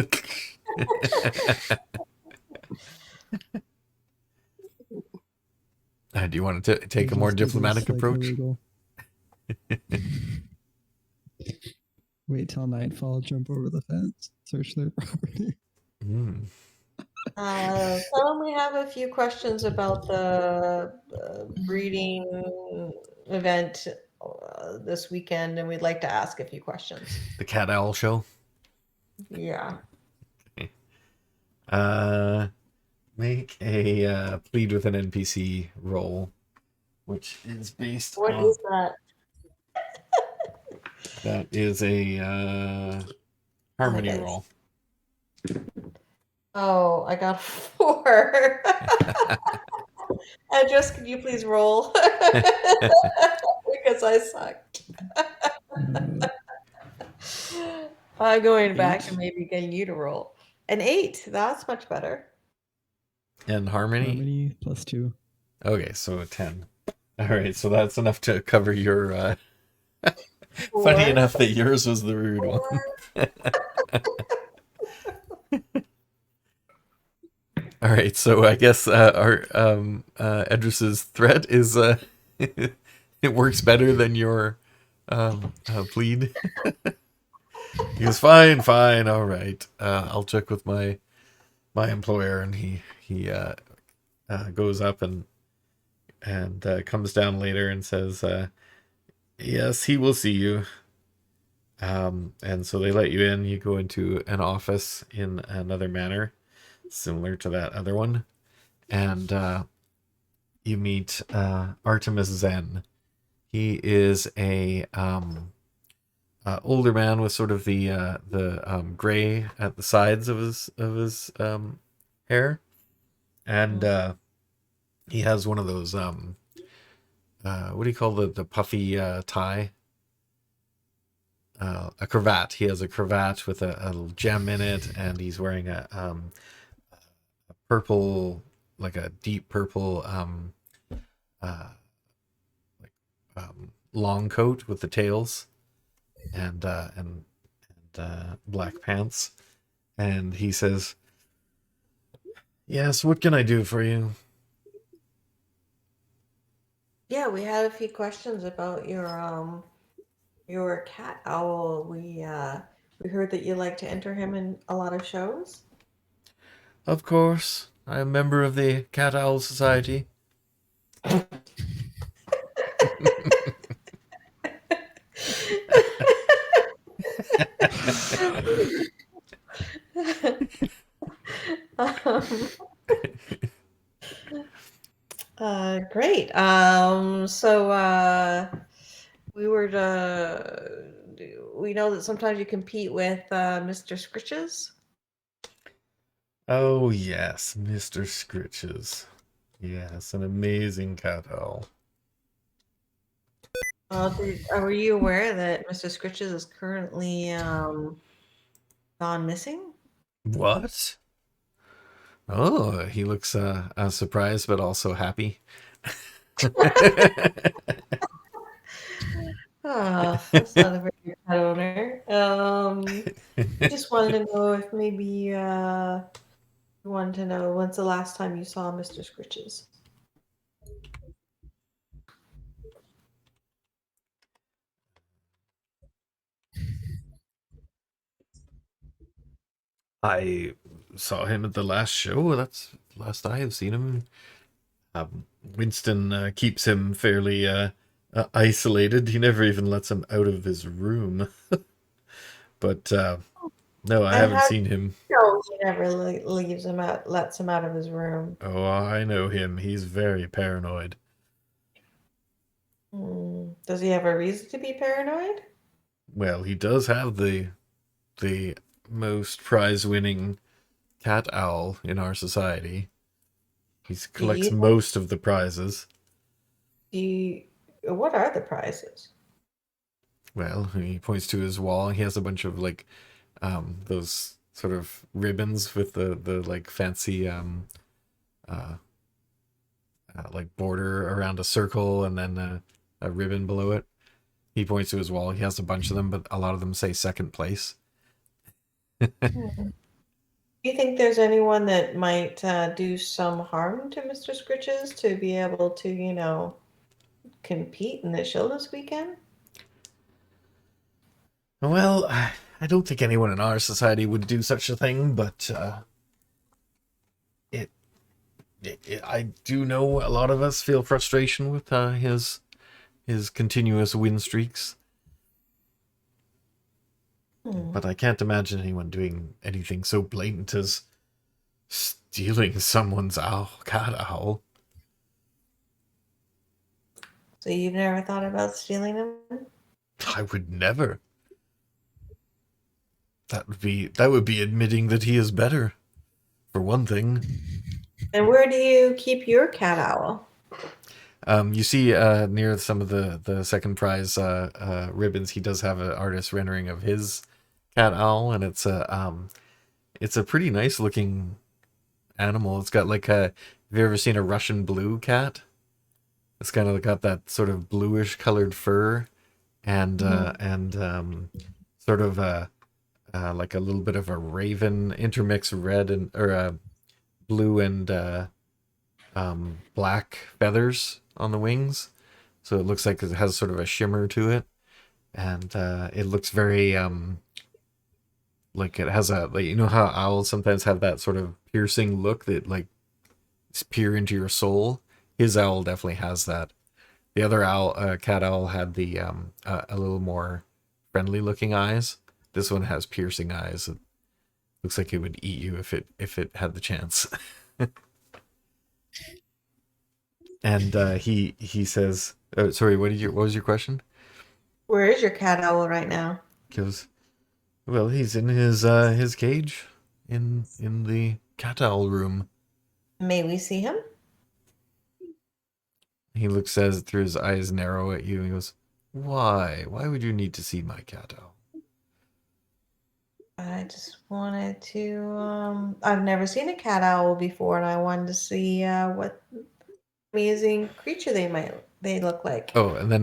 you want to take a more Just do this, diplomatic like, approach? illegal. Wait till nightfall, jump over the fence, search their property. Mm. We have a few questions about the breeding event this weekend, and we'd like to ask a few questions. The CatOwl show. Yeah. Make a plead with an NPC roll, which is based What on... is that? That is a harmony Okay. roll. Oh, I got 4. Edrus, can you please roll? Because I sucked. I'm going back and maybe getting you to roll. An 8. That's much better. And harmony? Harmony +2. Okay, so a 10. All right, so that's enough to cover your... Funny enough that yours was the rude one. All right, so I guess our Edrus's threat is it works better than your plead. He goes, fine, all right. I'll check with my employer, and he goes up and comes down later and says, yes, he will see you. And so they let you in. You go into an office in another manor, similar to that other one, and you meet Artemis Zen. He is a older man with sort of the gray at the sides of his hair, and he has one of those what do you call the puffy tie? A cravat. He has a cravat with a gem in it, and he's wearing a purple, like a deep purple long coat with the tails, and black pants. And he says, yes, what can I do for you? Yeah, we had a few questions about your CatOwl. We heard that you like to enter him in a lot of shows. Of course, I'm a member of the CatOwl Society. Great. So we know that sometimes you compete with Mr. Scritches. Oh yes, Mr. Scritches. Yes, an amazing CatOwl. Were you aware that Mr. Scritches is currently gone missing? What? Oh, he looks surprised but also happy. That's not a very good pet owner. Just wanted to know if maybe you wanted to know when's the last time you saw Mr. Scritches. I saw him at the last show. That's the last I have seen him. Winston keeps him fairly isolated. He never even lets him out of his room. But no, I haven't seen him. No, he never leaves him out, lets him out of his room. Oh, I know him. He's very paranoid. Does he have a reason to be paranoid? Well, he does have the most prize-winning CatOwl in our society. He collects most of the prizes. What are the prizes? Well, he points to his wall. He has a bunch of like those sort of ribbons with the like fancy like border around a circle and then a ribbon below it. He points to his wall. He has a bunch of them, but a lot of them say second place. Do you think there's anyone that might do some harm to Mr. Scritches to be able to, you know, compete in the show this weekend? Well, I don't think anyone in our society would do such a thing, but I do know a lot of us feel frustration with his continuous win streaks. But I can't imagine anyone doing anything so blatant as stealing someone's cat owl. So you've never thought about stealing them? I would never. That would be admitting that he is better, for one thing. And where do you keep your cat owl? You see near some of the second prize ribbons, he does have an artist rendering of his cat owl, and it's a pretty nice looking animal. It's got like have you ever seen a Russian blue cat? It's kind of got that sort of bluish colored fur, and sort of like a little bit of a raven intermixed red and blue and black feathers on the wings, so it looks like it has sort of a shimmer to it, and it looks very like it has a, like, you know how owls sometimes have that sort of piercing look that like peer into your soul. His owl definitely has that. The other owl, cat owl, had the a little more friendly looking eyes. This one has piercing eyes. It looks like it would eat you if it had the chance. And he says, sorry, what was your question? Where is your cat owl right now? Because, well, he's in his cage in the CatOwl room. May we see him? He looks as through his eyes narrow at you and he goes, "Why? Why would you need to see my CatOwl?" I just wanted to. I've never seen a cat owl before, and I wanted to see what amazing creature they look like. Oh, and then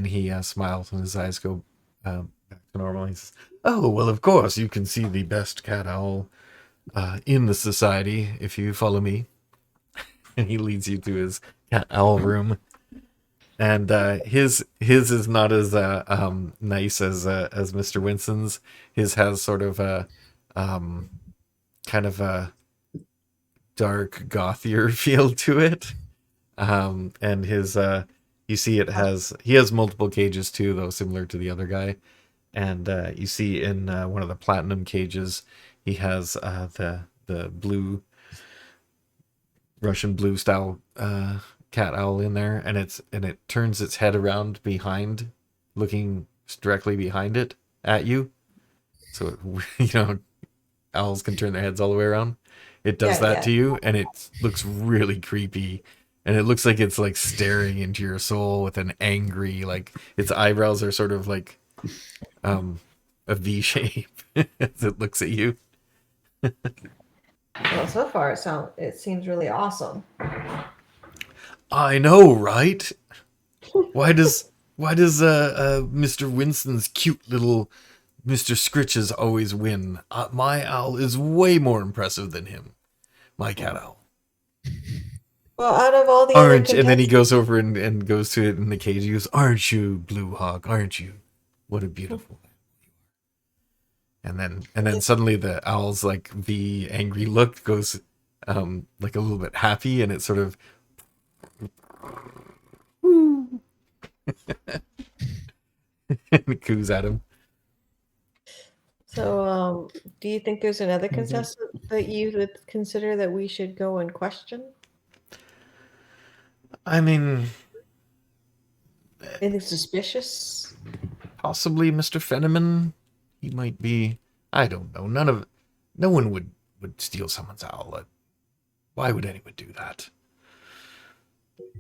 he smiles and his eyes go back to normal. He says, "Oh, well, of course you can see the best CatOwl in the society if you follow me." And he leads you to his CatOwl room. And his is not as nice as Mr. Winston's. His has sort of a kind of a dark gothier feel to it. And his you see he has multiple cages too, though, similar to the other guy. And you see in one of the platinum cages, he has the blue Russian blue style cat owl in there, and it turns its head around behind, looking directly behind it at you. So owls can turn their heads all the way around. It does that to you, and it looks really creepy, and it looks like it's like staring into your soul with an angry, like its eyebrows are sort of like a V shape as it looks at you. Well, so far it seems really awesome. I know, right? Why does Mr. Winston's cute little Mr. Scritches always win? My owl is way more impressive than him. My cat owl. Well, out of all the and then he goes over and goes to it in the cage. He goes, "Aren't you, Blue Hawk? Aren't you? What a beautiful." And then suddenly the owl's like the angry look goes like a little bit happy, and it sort of and coos at him. So, do you think there's another contestant that you would consider that we should go and question? I mean, anything suspicious? Possibly Mr. Fenneman. He might be. I don't know. No one would steal someone's owl. Why would anyone do that?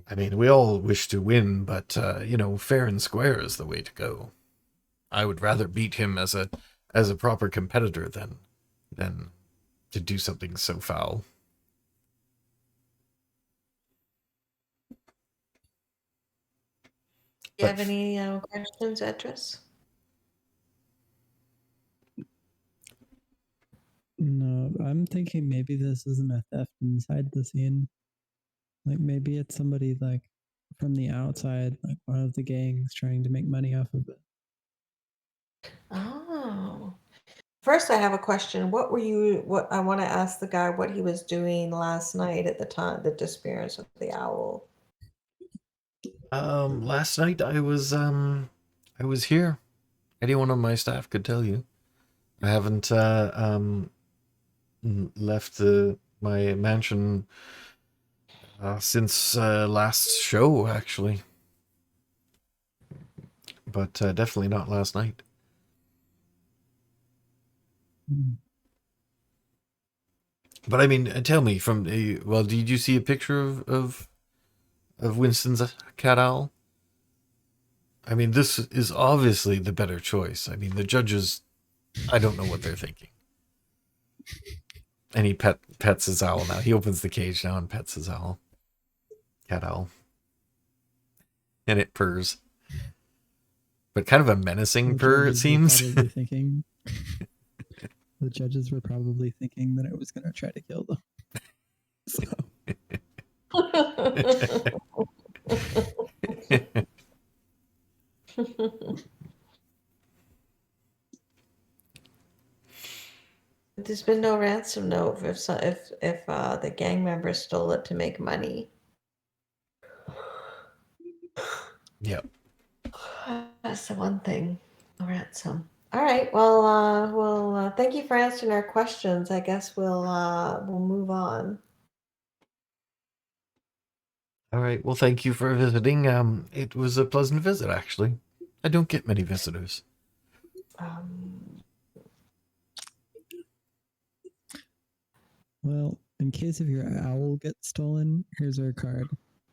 I mean, we all wish to win, but fair and square is the way to go. I would rather beat him as a proper competitor than to do something so foul. you have any questions, Edrus? No, I'm thinking maybe this isn't a theft inside the scene. Like maybe it's somebody like from the outside, like one of the gangs trying to make money off of it. Oh. First, I have a question. What I want to ask the guy what he was doing last night at the time, the disappearance of the owl. Last night I was here. Anyone on my staff could tell you. I haven't left my mansion since last show, actually. But definitely not last night. But I mean, tell me, well, did you see a picture of Winston's CatOwl? I mean, this is obviously the better choice. I mean, the judges, I don't know what they're thinking. And he pets his owl now. He opens the cage now and pets his owl. CatOwl. And it purrs. But kind of a menacing purr, it seems. Thinking, the judges were probably thinking that I was going to try to kill them. So. There's been no ransom note if the gang members stole it to make money. Yep. That's the one thing. No ransom. All right. Well, thank you for answering our questions. I guess we'll move on. All right. Well, thank you for visiting. It was a pleasant visit, actually. I don't get many visitors. Well, in case of your owl gets stolen, here's our card.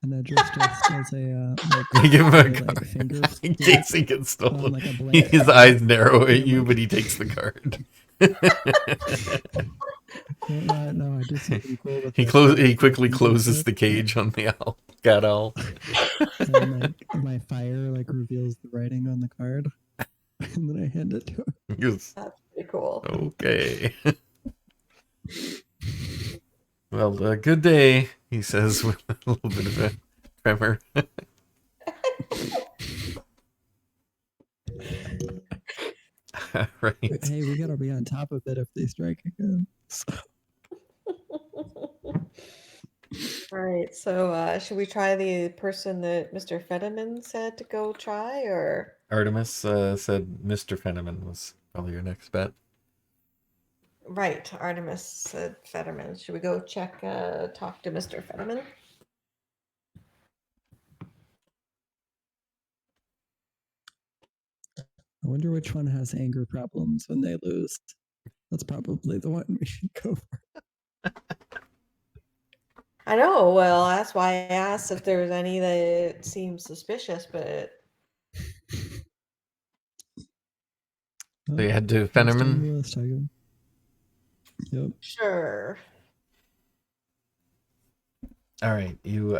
And then just as a You give him a card. Like, finger in case he gets stolen. like His eyes narrow at you, but he takes the card. No, I did something cool with He quickly closes the cage on the CatOwl. And my fire reveals the writing on the card, and then I hand it to him. Yes. That's pretty cool. Okay. Well, good day, he says with a little bit of a tremor. Right. Hey, we gotta be on top of it if they strike again. So. All right. So, should we try the person that Mr. Fetterman said to go try, or Artemis said Mr. Fenneman was probably your next bet. right? Artemis said Fetterman. Should we go talk to Mr. Fetterman? I wonder which one has anger problems when they lose. That's probably the one we should go for. I know. Well, that's why I asked if there was any that seemed suspicious, but So you head to Fennerman? Yep. Sure. All right, you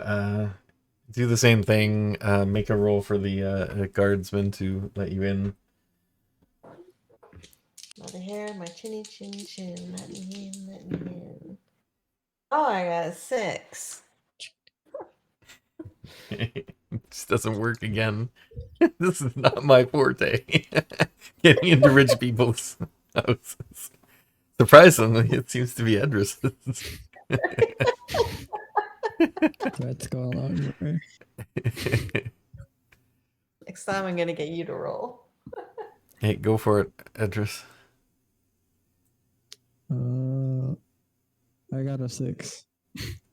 do the same thing. Make a roll for the guardsman to let you in. Mother hair, my chinny chin chin. Let me in, let me in. Oh, I got a 6. This doesn't work again. This is not my forte. Getting into rich people's houses. Surprisingly, it seems to be Edrus's. Let's go along with me. Next time I'm going to get you to roll. Hey, go for it, Edrus. I got a 6.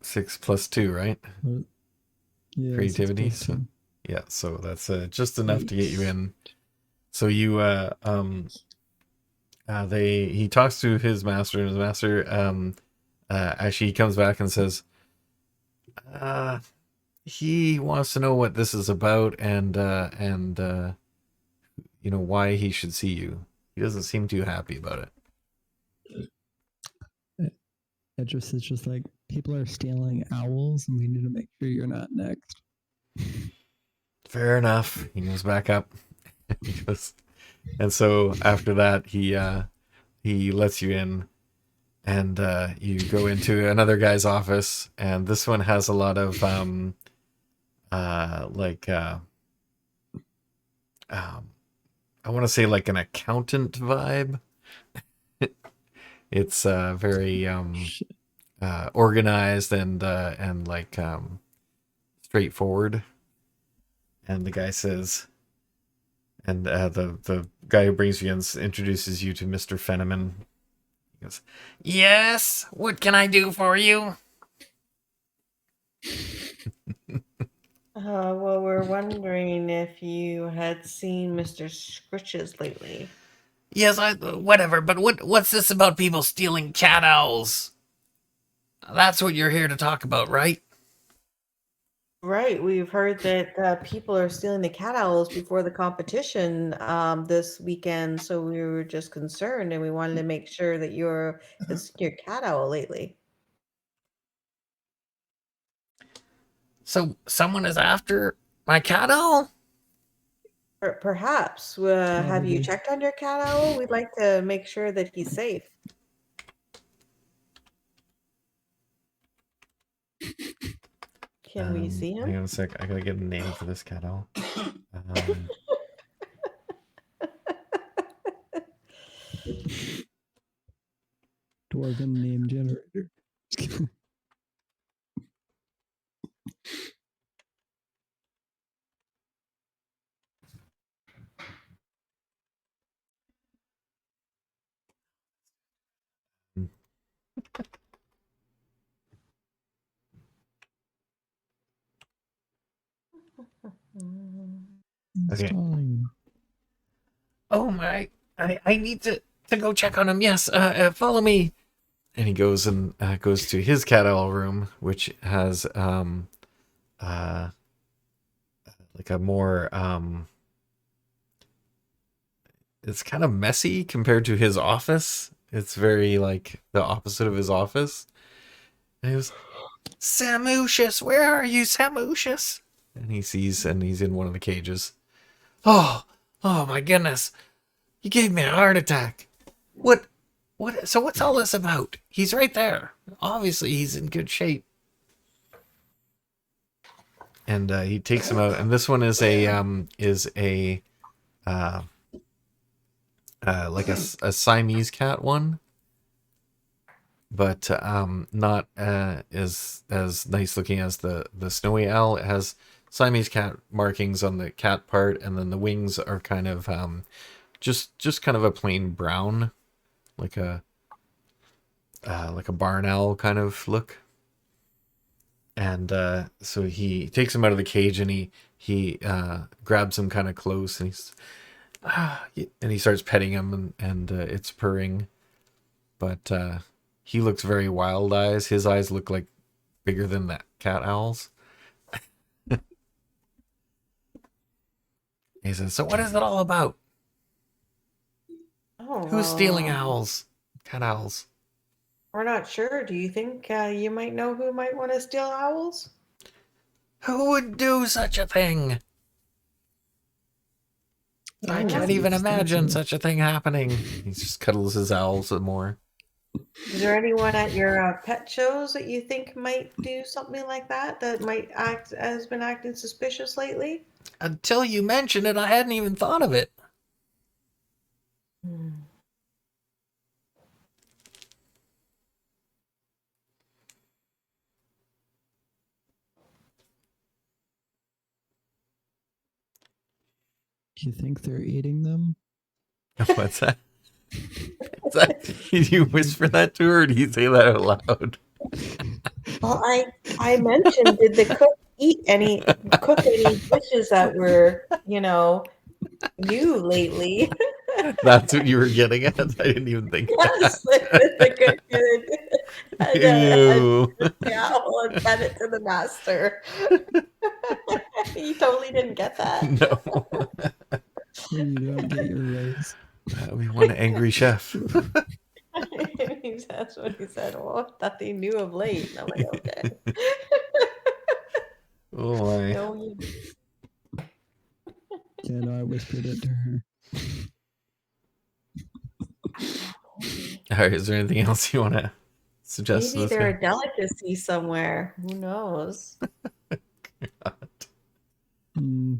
6 plus 2, right? Yeah, Creativity. So, yeah, so that's just enough to get you in. So you he talks to his master, and his master actually comes back and says he wants to know what this is about and you know why he should see you. He doesn't seem too happy about it. Edrus is just like, people are stealing owls and we need to make sure you're not next. fair enough. He goes back up. He goes, and so after that, he lets you in, and you go into another guy's office, and this one has a lot of I want to say like an accountant vibe. It's very organized and like straightforward. And the guy says, and the guy who brings you in introduces you to Mr. Fenneman. He goes, "Yes, what can I do for you?" Well, we're wondering if you had seen Mr. Scritches lately. Yes, whatever. But what's this about people stealing cat owls? That's what you're here to talk about, right? Right, we've heard that people are stealing the cat owls before the competition this weekend, so we were just concerned, and we wanted to make sure that you're your cat owl lately. So someone is after my cat owl? Perhaps. Have you Probably. checked on your cat owl? We'd like to make sure that he's safe. Can we see him? Hang on a sec. I gotta get a name for this cat owl. Dwarven name generator. Okay. Installing. Oh my! I need to go check on him. Yes. Follow me. And he goes and goes to his cat owl room, which has like a more it's kind of messy compared to his office. It's very like the opposite of his office. And he goes, "Samucius, where are you, Samucius?" And he sees, and he's in one of the cages. Oh my goodness! You gave me a heart attack. What? So what's all this about? He's right there. Obviously, he's in good shape. And he takes him out. And this one is a like a Siamese cat one, but not as nice looking as the snowy owl. It has Siamese cat markings on the cat part, and then the wings are kind of just kind of a plain brown, like a barn owl kind of look. And so he takes him out of the cage, and he grabs him kind of close, and he starts petting him, and it's purring, but he looks very wild eyes. His eyes look like bigger than that cat owl's. He says, "So what is it all about? Oh, Who's stealing well, owls? Cat owls?" we're not sure. Do you think you might know who might want to steal owls? Who would do such a thing? I can't even imagine such a thing happening. He just cuddles his owls some more. Is there anyone at your pet shows that you think might do something like that? That might has been acting suspicious lately? Until you mentioned it, I hadn't even thought of it. Do you think they're eating them? What's that? Did you whisper that to her, or do you say that out loud? Well, I mentioned, did the cook cook any dishes that were, new lately? That's what you were getting at? I didn't even think of Yes, that. the cook Ew. yeah, well, and fed it to the master. You totally didn't get that. No. You don't get your raise. We want an angry chef. That's what he said. Well, nothing new of late. And I'm like, okay. Oh my. No, Yeah, no, I whispered it to her. All right, is there anything else you want to suggest to Maybe this they're guy? a delicacy somewhere. Who knows? Mm,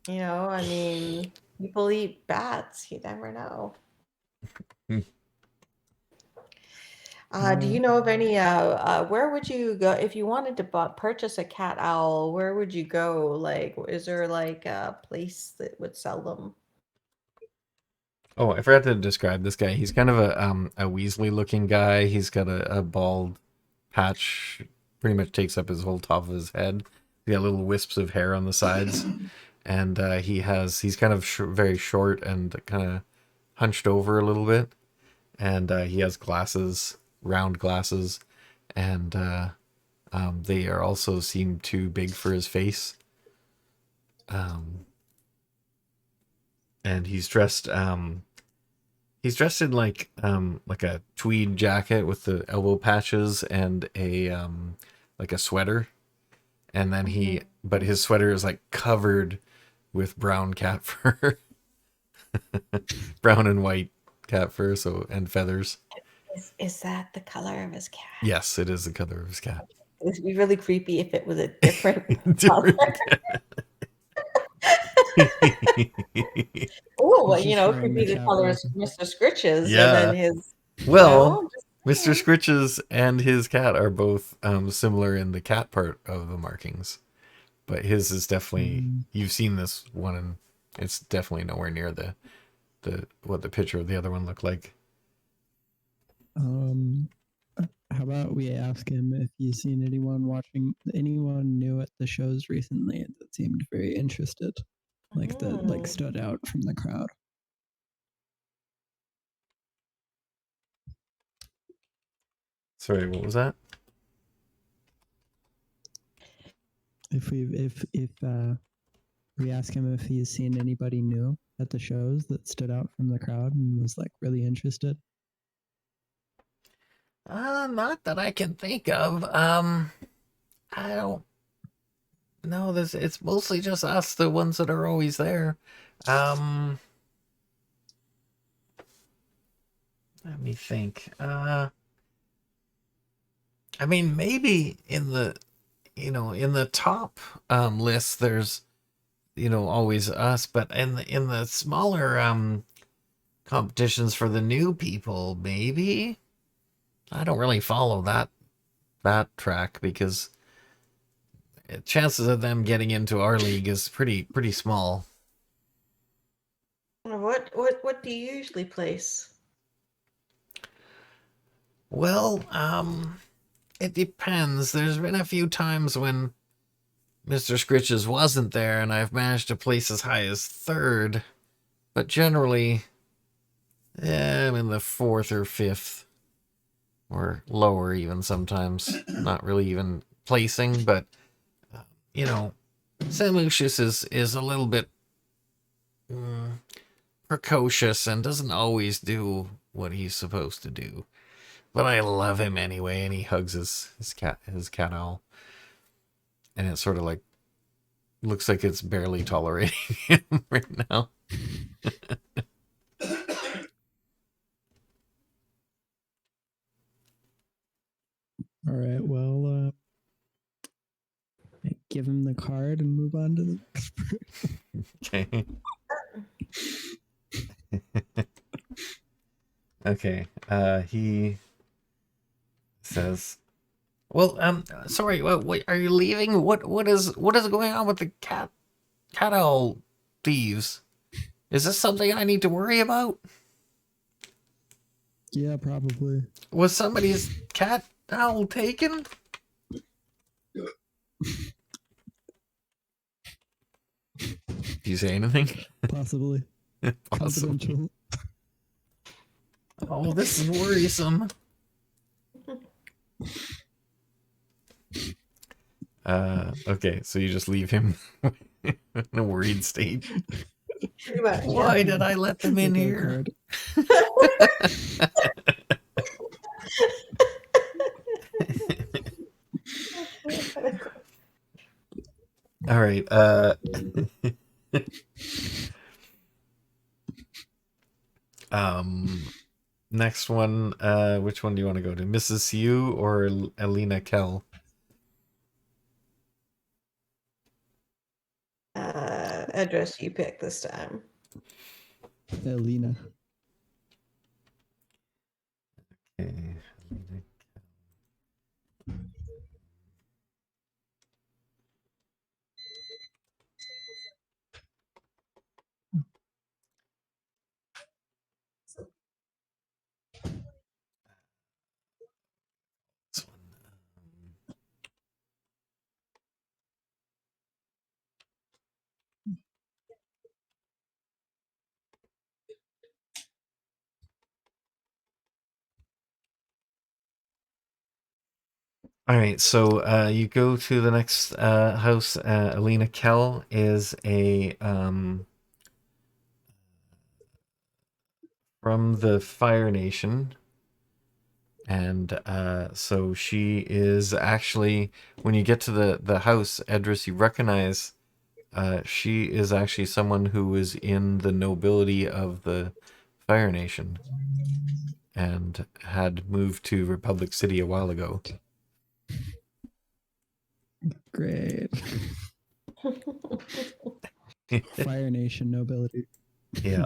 You know, I mean, people eat bats. You never know. Do you know of any? Where would you go if you wanted to purchase a cat owl? Where would you go? Like, is there like a place that would sell them? Oh, I forgot to describe this guy. He's kind of a Weasley looking guy. He's got a bald patch, pretty much takes up his whole top of his head. He's got little wisps of hair on the sides, and he's kind of very short and kind of hunched over a little bit, and he has glasses, round glasses, and they are also seem too big for his face. And he's dressed in like a tweed jacket with the elbow patches and a like a sweater, and then but his sweater is like covered with brown cat fur. Brown and white cat fur, and feathers. Is that the color of his cat? Yes, it is the color of his cat. It would be really creepy if it was a different color. Oh, He's you just know, wearing could be the the cat color of version. Mr. Scritches, Yeah. and then his. Well, No, Mr. Scritches and his cat are both similar in the cat part of the markings, but his is definitely you've seen this one, and it's definitely nowhere near the what the picture of the other one looked like. How about we ask him if he's seen anyone new at the shows recently that seemed very interested, that stood out from the crowd. Sorry, what was that? If we ask him if he's seen anybody new at the shows that stood out from the crowd and was like really interested. Not that I can think of. I don't know. It's mostly just us, the ones that are always there. Let me think. I mean, maybe in the top list, there's always us, but in the smaller competitions for the new people, maybe. I don't really follow that track because chances of them getting into our league is pretty small. what do you usually place? Well, it depends. There's been a few times when Mr. Scritches wasn't there, and I've managed to place as high as third, but generally, I'm in the fourth or fifth, or lower even sometimes. Not really even placing, but Sam Lucius is a little bit precocious and doesn't always do what he's supposed to do. But I love him anyway, and he hugs his cat owl. And it sort of like looks like it's barely tolerating him right now. All right, well, give him the card and move on to the next person. Okay. Okay. He says, "Well, sorry. Wait, are you leaving? What is going on with the CatOwl thieves? Is this something I need to worry about? Yeah, probably. Was somebody's CatOwl taken?" Do you say anything? Possibly. Confidential. Oh, this is worrisome. Okay, so you just leave him in a worried state. Why did I let them in here? All right. next one, which one do you want to go to? Mrs. Yu or Alina Kell? Edrus, you pick this time. Elena. Okay. Alina. This one. All right, so you go to the next house. Alina Kell is a from the Fire Nation, and so she is actually, when you get to the house, Edrus, you recognize she is actually someone who was in the nobility of the Fire Nation and had moved to Republic City a while ago. Great. Fire Nation nobility. Yeah.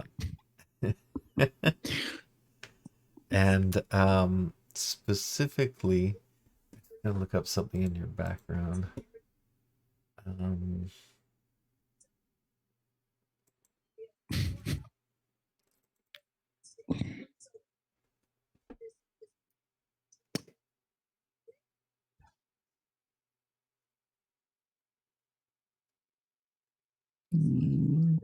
And specifically, I'm gonna look up something in your background. Mm.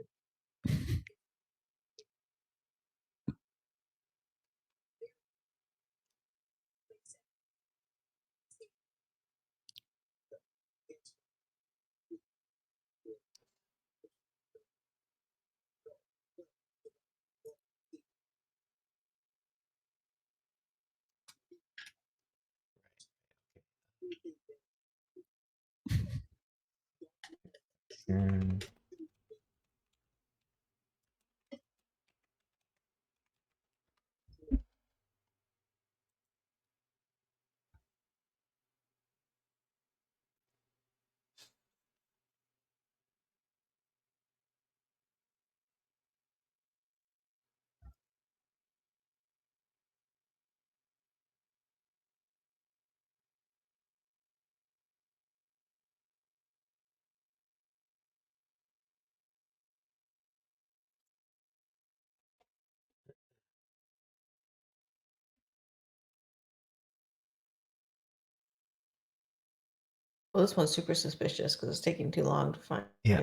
Well, this one's super suspicious because it's taking too long to find Yeah.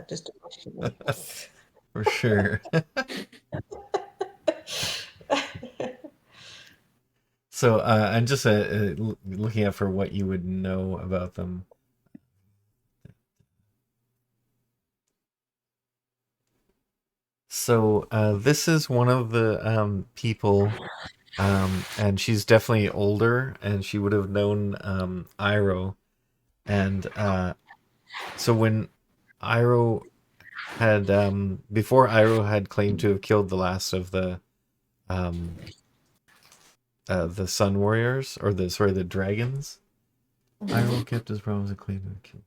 just a question. For sure. So I'm just looking out for what you would know about them. So this is one of the people, and she's definitely older, and she would have known Iroh. And so when Iroh had, before Iroh had claimed to have killed the last of the Sun Warriors, or the dragons, Iroh kept his promise and claimed to have killed.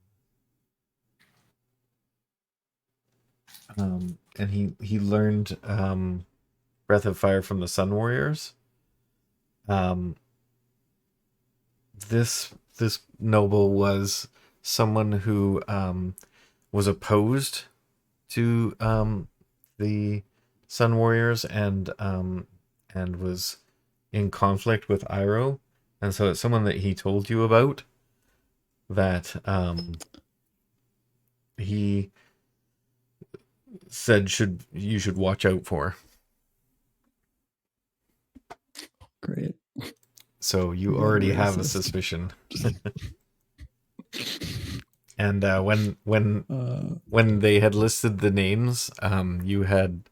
And he learned Breath of Fire from the Sun Warriors. This noble was someone who was opposed to the Sun Warriors and was in conflict with Iroh, and so it's someone that he told you about that he said you should watch out for. Great. So you You're already have a racist. suspicion. And when they had listed the names, you had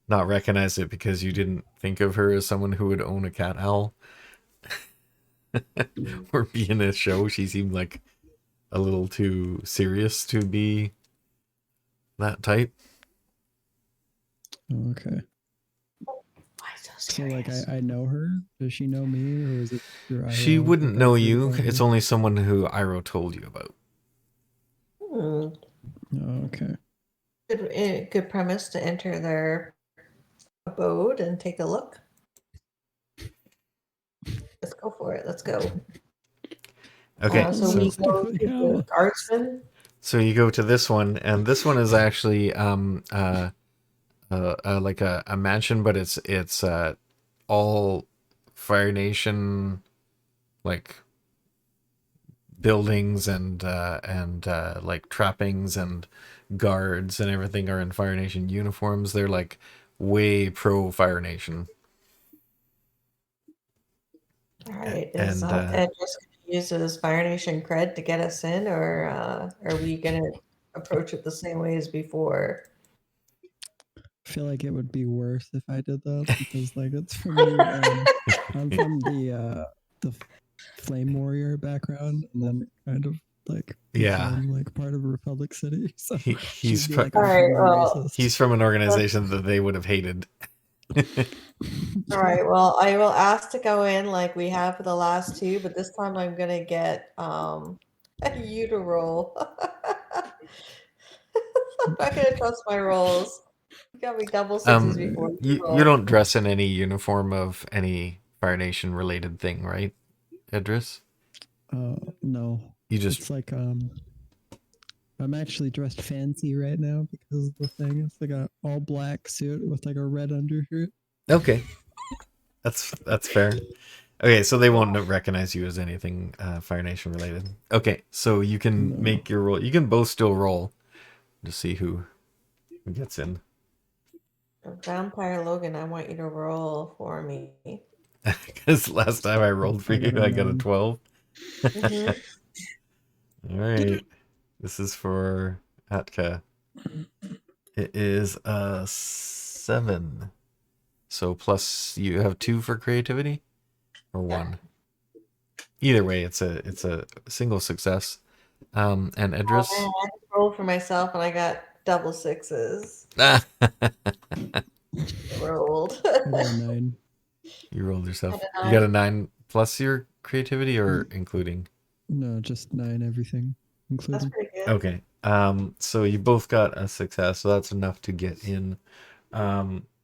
not recognized it because you didn't think of her as someone who would own a CatOwl or be in a show. She seemed like a little too serious to be that type. Okay. Why so So like I know her. Does she know me, or is it through She IRO? wouldn't know you. It's only someone who Iro told you about. Hmm. Oh, okay. Good premise to enter their abode and take a look. Let's go for it. Let's go. Okay, So we go to the guardsman. So you go to this one, and this one is actually like a mansion, but it's all Fire Nation like buildings and like trappings and guards and everything are in Fire Nation uniforms. They're like way pro Fire Nation. All right. And Is Ed just going to use his Fire Nation cred to get us in, or are we going to approach it the same way as before? I feel like it would be worse if I did that because like it's from the I'm from the Flame Warrior background, and then kind of like became like part of Republic City. So he's like, all right. Well, he's from an organization that they would have hated. All right. Well, I will ask to go in like we have for the last two, but this time I'm gonna get you to roll. I'm not gonna trust my rolls. You got me double sixes before. You don't dress in any uniform of any Fire Nation related thing, right, Edrus? No. You just it's like I'm actually dressed fancy right now because the thing is like a all black suit with like a red undershirt. Okay. That's fair. Okay, so they won't recognize you as anything Fire Nation related. Okay, so you can make your roll. You can both still roll to see who gets in. Vampirelogan, I want you to roll for me. Because last time I rolled for you, I got a 12. All right. This is for Atka. It is a 7. So plus you have 2 for creativity, or 1. Either way, it's a single success. And Edrus. I rolled for myself, and I got double sixes. Rolled. I got a 9. You rolled yourself. You got a 9 plus your creativity, or including? No, just 9 everything, including. That's pretty good. Okay. So you both got a success, so that's enough to get in.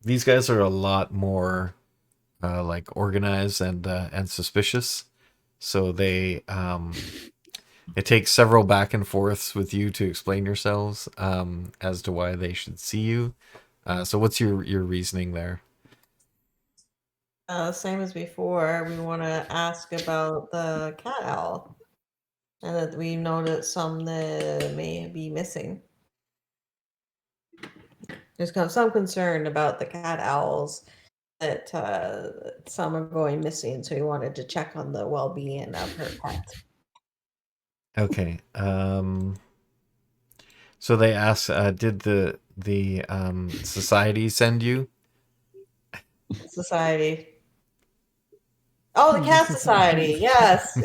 These guys are a lot more like organized and suspicious. So they it takes several back and forths with you to explain yourselves as to why they should see you. So what's your reasoning there? Same as before. We want to ask about the CatOwl, and that we know that some that may be missing. There's some concern about the CatOwls that some are going missing, so we wanted to check on the well-being of her pet. Okay. So they asked, did the society send you? Society. Oh, the Cat Society. Yes.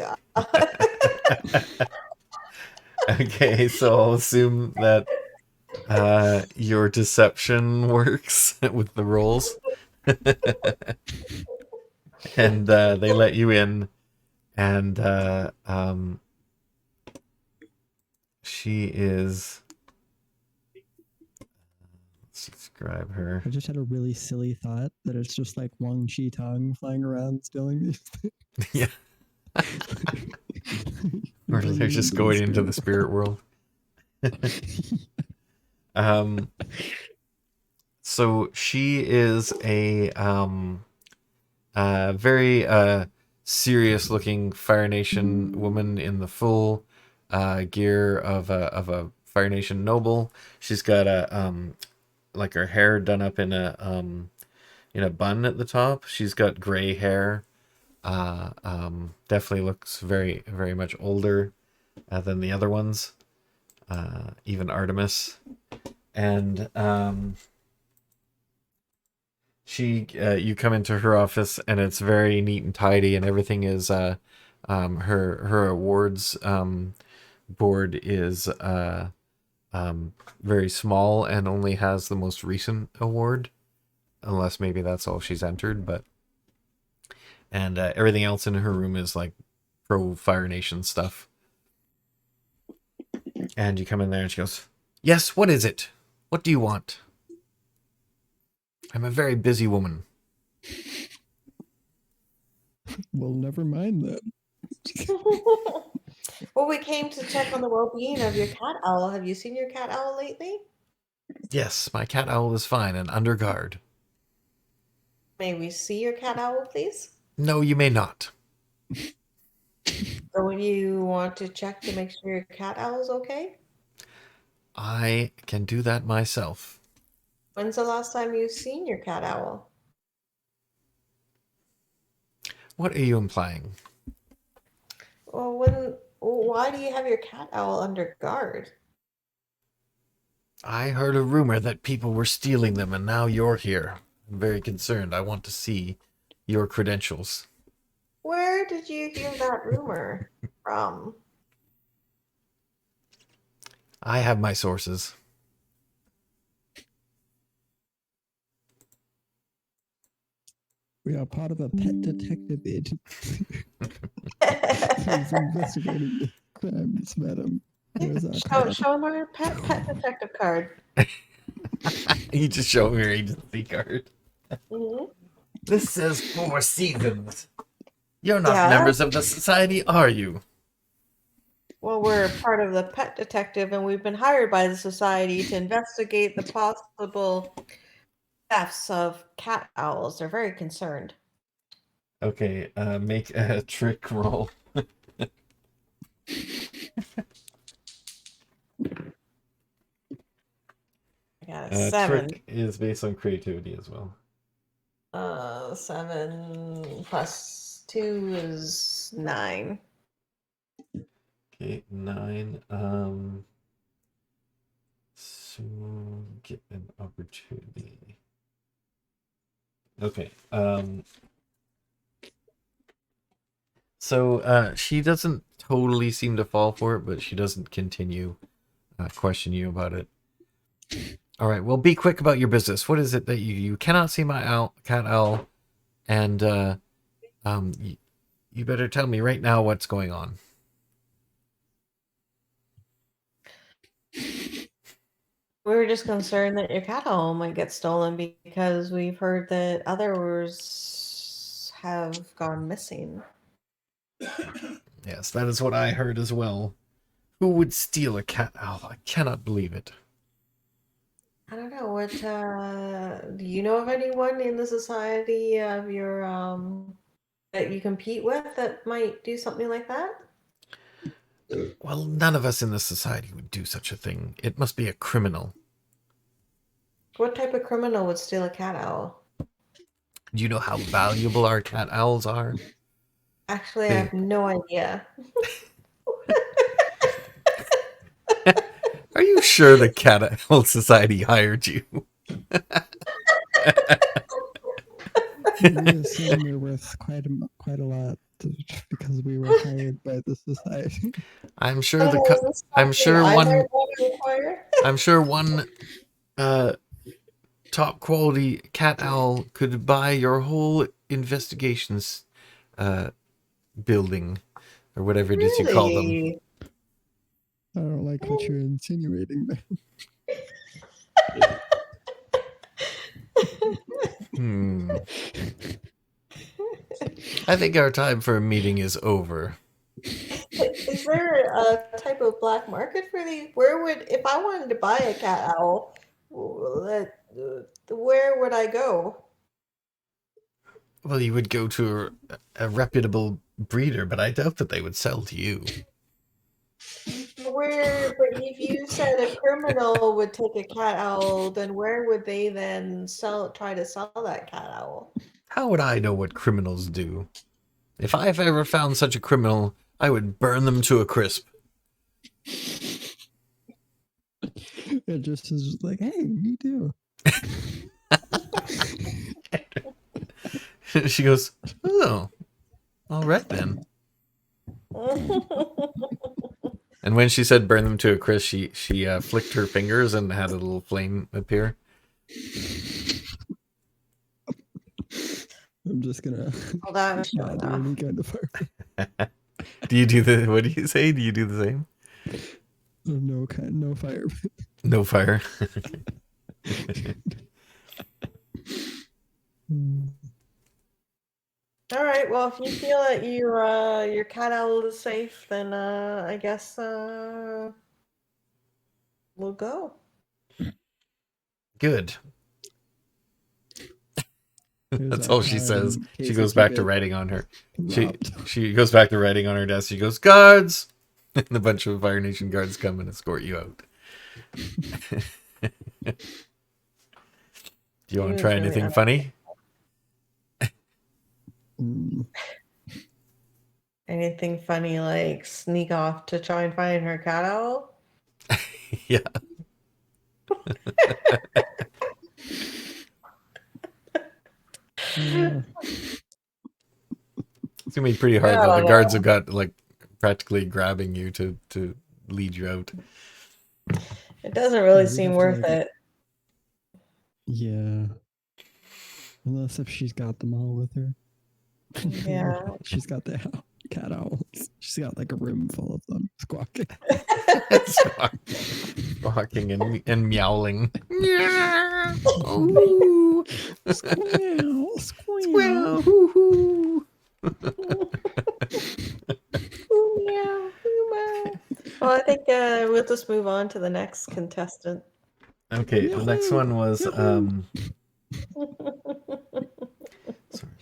Okay, so I'll assume that your deception works with the rolls. And they let you in, and she is, let's describe her. I just had a really silly thought that it's just like Wang Chi Tong flying around stealing these things. Yeah. Or they're just going into the spirit world. So she is a very serious looking Fire Nation woman in the full gear of a Fire Nation noble. She's got a like her hair done up in a bun at the top. She's got gray hair. Definitely looks very, very much older than the other ones, even Artemis. And you come into her office, and it's very neat and tidy, and everything is her awards board is very small and only has the most recent award. unless maybe that's all she's entered. But and everything else in her room is like pro Fire Nation stuff. And you come in there and she goes, "Yes, what is it? What do you want? I'm a very busy woman." Well, never mind that. Well, we came to check on the well-being of your cat owl. Have you seen your cat owl lately? Yes, my cat owl is fine and under guard. May we see your cat owl, please? No, you may not. So you want to check to make sure your cat owl is okay? I can do that myself. When's the last time you've seen your cat owl? What are you implying? Well, why do you have your cat owl under guard? I heard a rumor that people were stealing them, and now you're here. I'm very concerned. I want to see your credentials. Where did you hear that rumor from? I have my sources. We are part of a pet detective agency. Who's investigating the crimes, madam. Here's our Show him our pet detective card. You just show me your agency card. Mm-hmm. This says 4 seasons. You're not Yeah. members of the society, are you? Well, we're part of the pet detective, and we've been hired by the society to investigate the possible thefts of cat owls. They're very concerned. Okay, make a trick roll. I got a 7. Trick is based on creativity as well. 7 plus 2 is 9. Okay, 9. So get an opportunity. Okay. So she doesn't totally seem to fall for it, but she doesn't continue question you about it. All right. Well, be quick about your business. What is it that you cannot see my cat owl, and you better tell me right now what's going on. We were just concerned that your cat owl might get stolen because we've heard that others have gone missing. Yes, that is what I heard as well. Who would steal a cat owl? I cannot believe it. I don't know what. Do you know of anyone in the society of your that you compete with that might do something like that? Well, none of us in the society would do such a thing. It must be a criminal. What type of criminal would steal a cat owl? Do you know how valuable our cat owls are? Actually, I have no idea. Are you sure the Cat Owl Society hired you? We assume we're worth quite a lot because we were hired by the society. I'm sure one top quality cat owl could buy your whole investigations building or whatever it is you call them. Really? I don't like what you're insinuating there. I think our time for a meeting is over. Is there a type of black market for these? If I wanted to buy a cat owl, where would I go? Well, you would go to a reputable breeder, but I doubt that they would sell to you. But if you said a criminal would take a cat owl, then where would they then try to sell that cat owl? How would I know what criminals do? If I've ever found such a criminal, I would burn them to a crisp. It just is like, hey, me too. She goes, oh, all right then. And when she said burn them to a crisp, she flicked her fingers and had a little flame appear. I'm just gonna Hold on. not do any kind of fire. Do you do the? What do you say? Do you do the same? No fire. No fire. All right. Well, if you feel that your cat owl is safe, then I guess we'll go. Good. Here's That's all she Atka says. in She case goes if you back to get writing on her. robbed. She goes back to writing on her desk. She goes, guards, and a bunch of Fire Nation guards come and escort you out. Do you want to try anything funny? Anything funny like sneak off to try and find her cat owl? Yeah. It's gonna be pretty hard though. The guards have got like practically grabbing you to lead you out. It doesn't really We seem have to, worth like- it. Yeah. Unless if she's got them all with her. Yeah. She's got the cat owls. She's got like a room full of them squawking. Squawking and meowling. Oh, Squeal, squeal. squeal, hoo, hoo. Well, I think we'll just move on to the next contestant. Okay, the next one was sorry,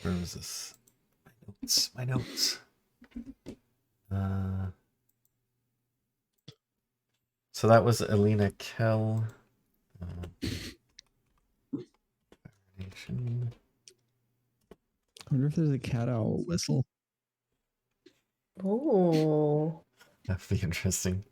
where was this? My notes. So that was Alina Kell. Nation. I wonder if there's a cat owl whistle. Ooh. That'd be interesting.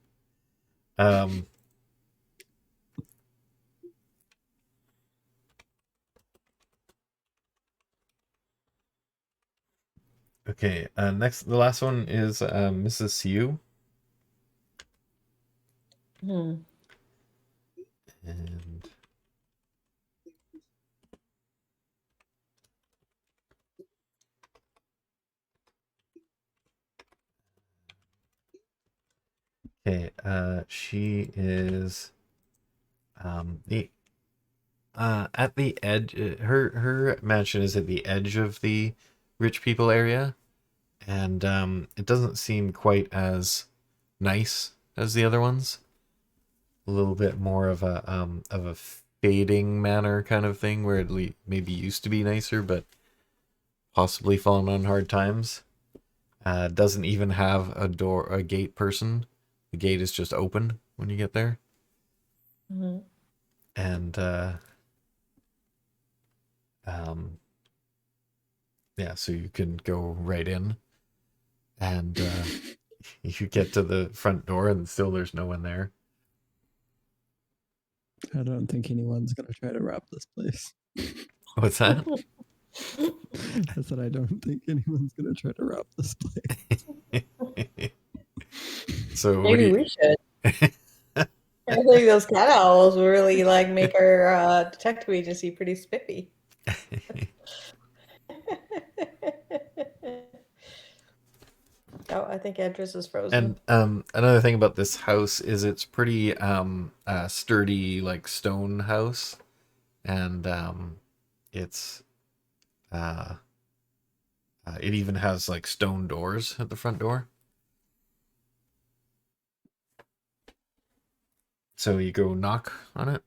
Okay, next, the last one is Mrs. Siu. And okay, she is at the edge. Her mansion is at the edge of the rich people area, and it doesn't seem quite as nice as the other ones. A little bit more of a fading manner kind of thing, where it maybe used to be nicer, but possibly fallen on hard times. Doesn't even have a gate person. The gate is just open when you get there. And yeah, so you can go right in, and you get to the front door and still there's no one there. I don't think anyone's gonna try to rob this place. What's that? I said I don't think anyone's gonna try to rob this place. So Maybe we should. I think those cat owls will really like make our detective agency pretty spiffy. Oh, I think Edrus is frozen. And another thing about this house is it's pretty sturdy, like stone house, and it's it even has like stone doors at the front door. So you go knock on it.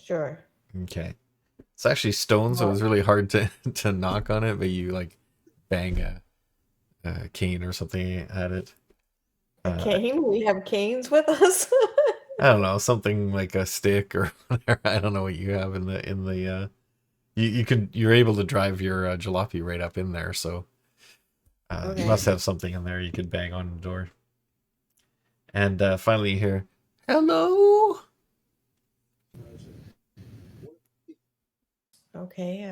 Sure. Okay. It's actually stone, so it was really hard to knock on it, but you like bang a cane or something at it. Cane? We have canes with us. I don't know, something like a stick or whatever. I don't know what you have in the you're able to drive your jalopy right up in there, so you must have something in there you could bang on the door. And finally you hear, hello. Okay,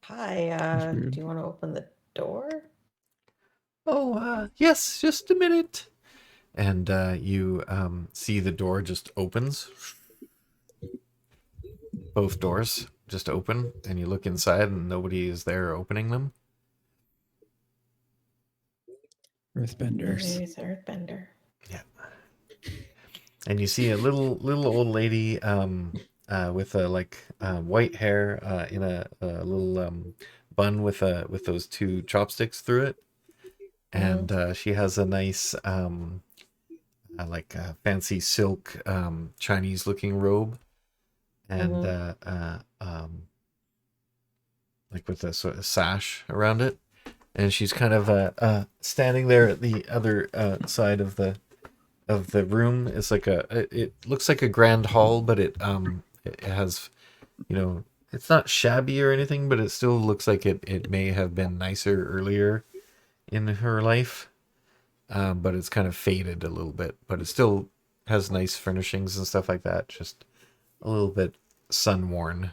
hi, do you want to open the door? Oh, yes, just a minute. And you see the door just opens. Both doors. just open, and you look inside and nobody is there opening them. Earthbenders. Maybe it's Earthbender. Yeah. And you see a little old lady with white hair in a little bun with those two chopsticks through it, and she has a nice fancy silk Chinese looking robe, and like with a sort of sash around it, and she's kind of standing there at the other side of the room. It's like it looks like a grand hall, but it has, you know, it's not shabby or anything, but it still looks like it may have been nicer earlier in her life. But it's kind of faded a little bit, but it still has nice furnishings and stuff like that. Just a little bit sun worn.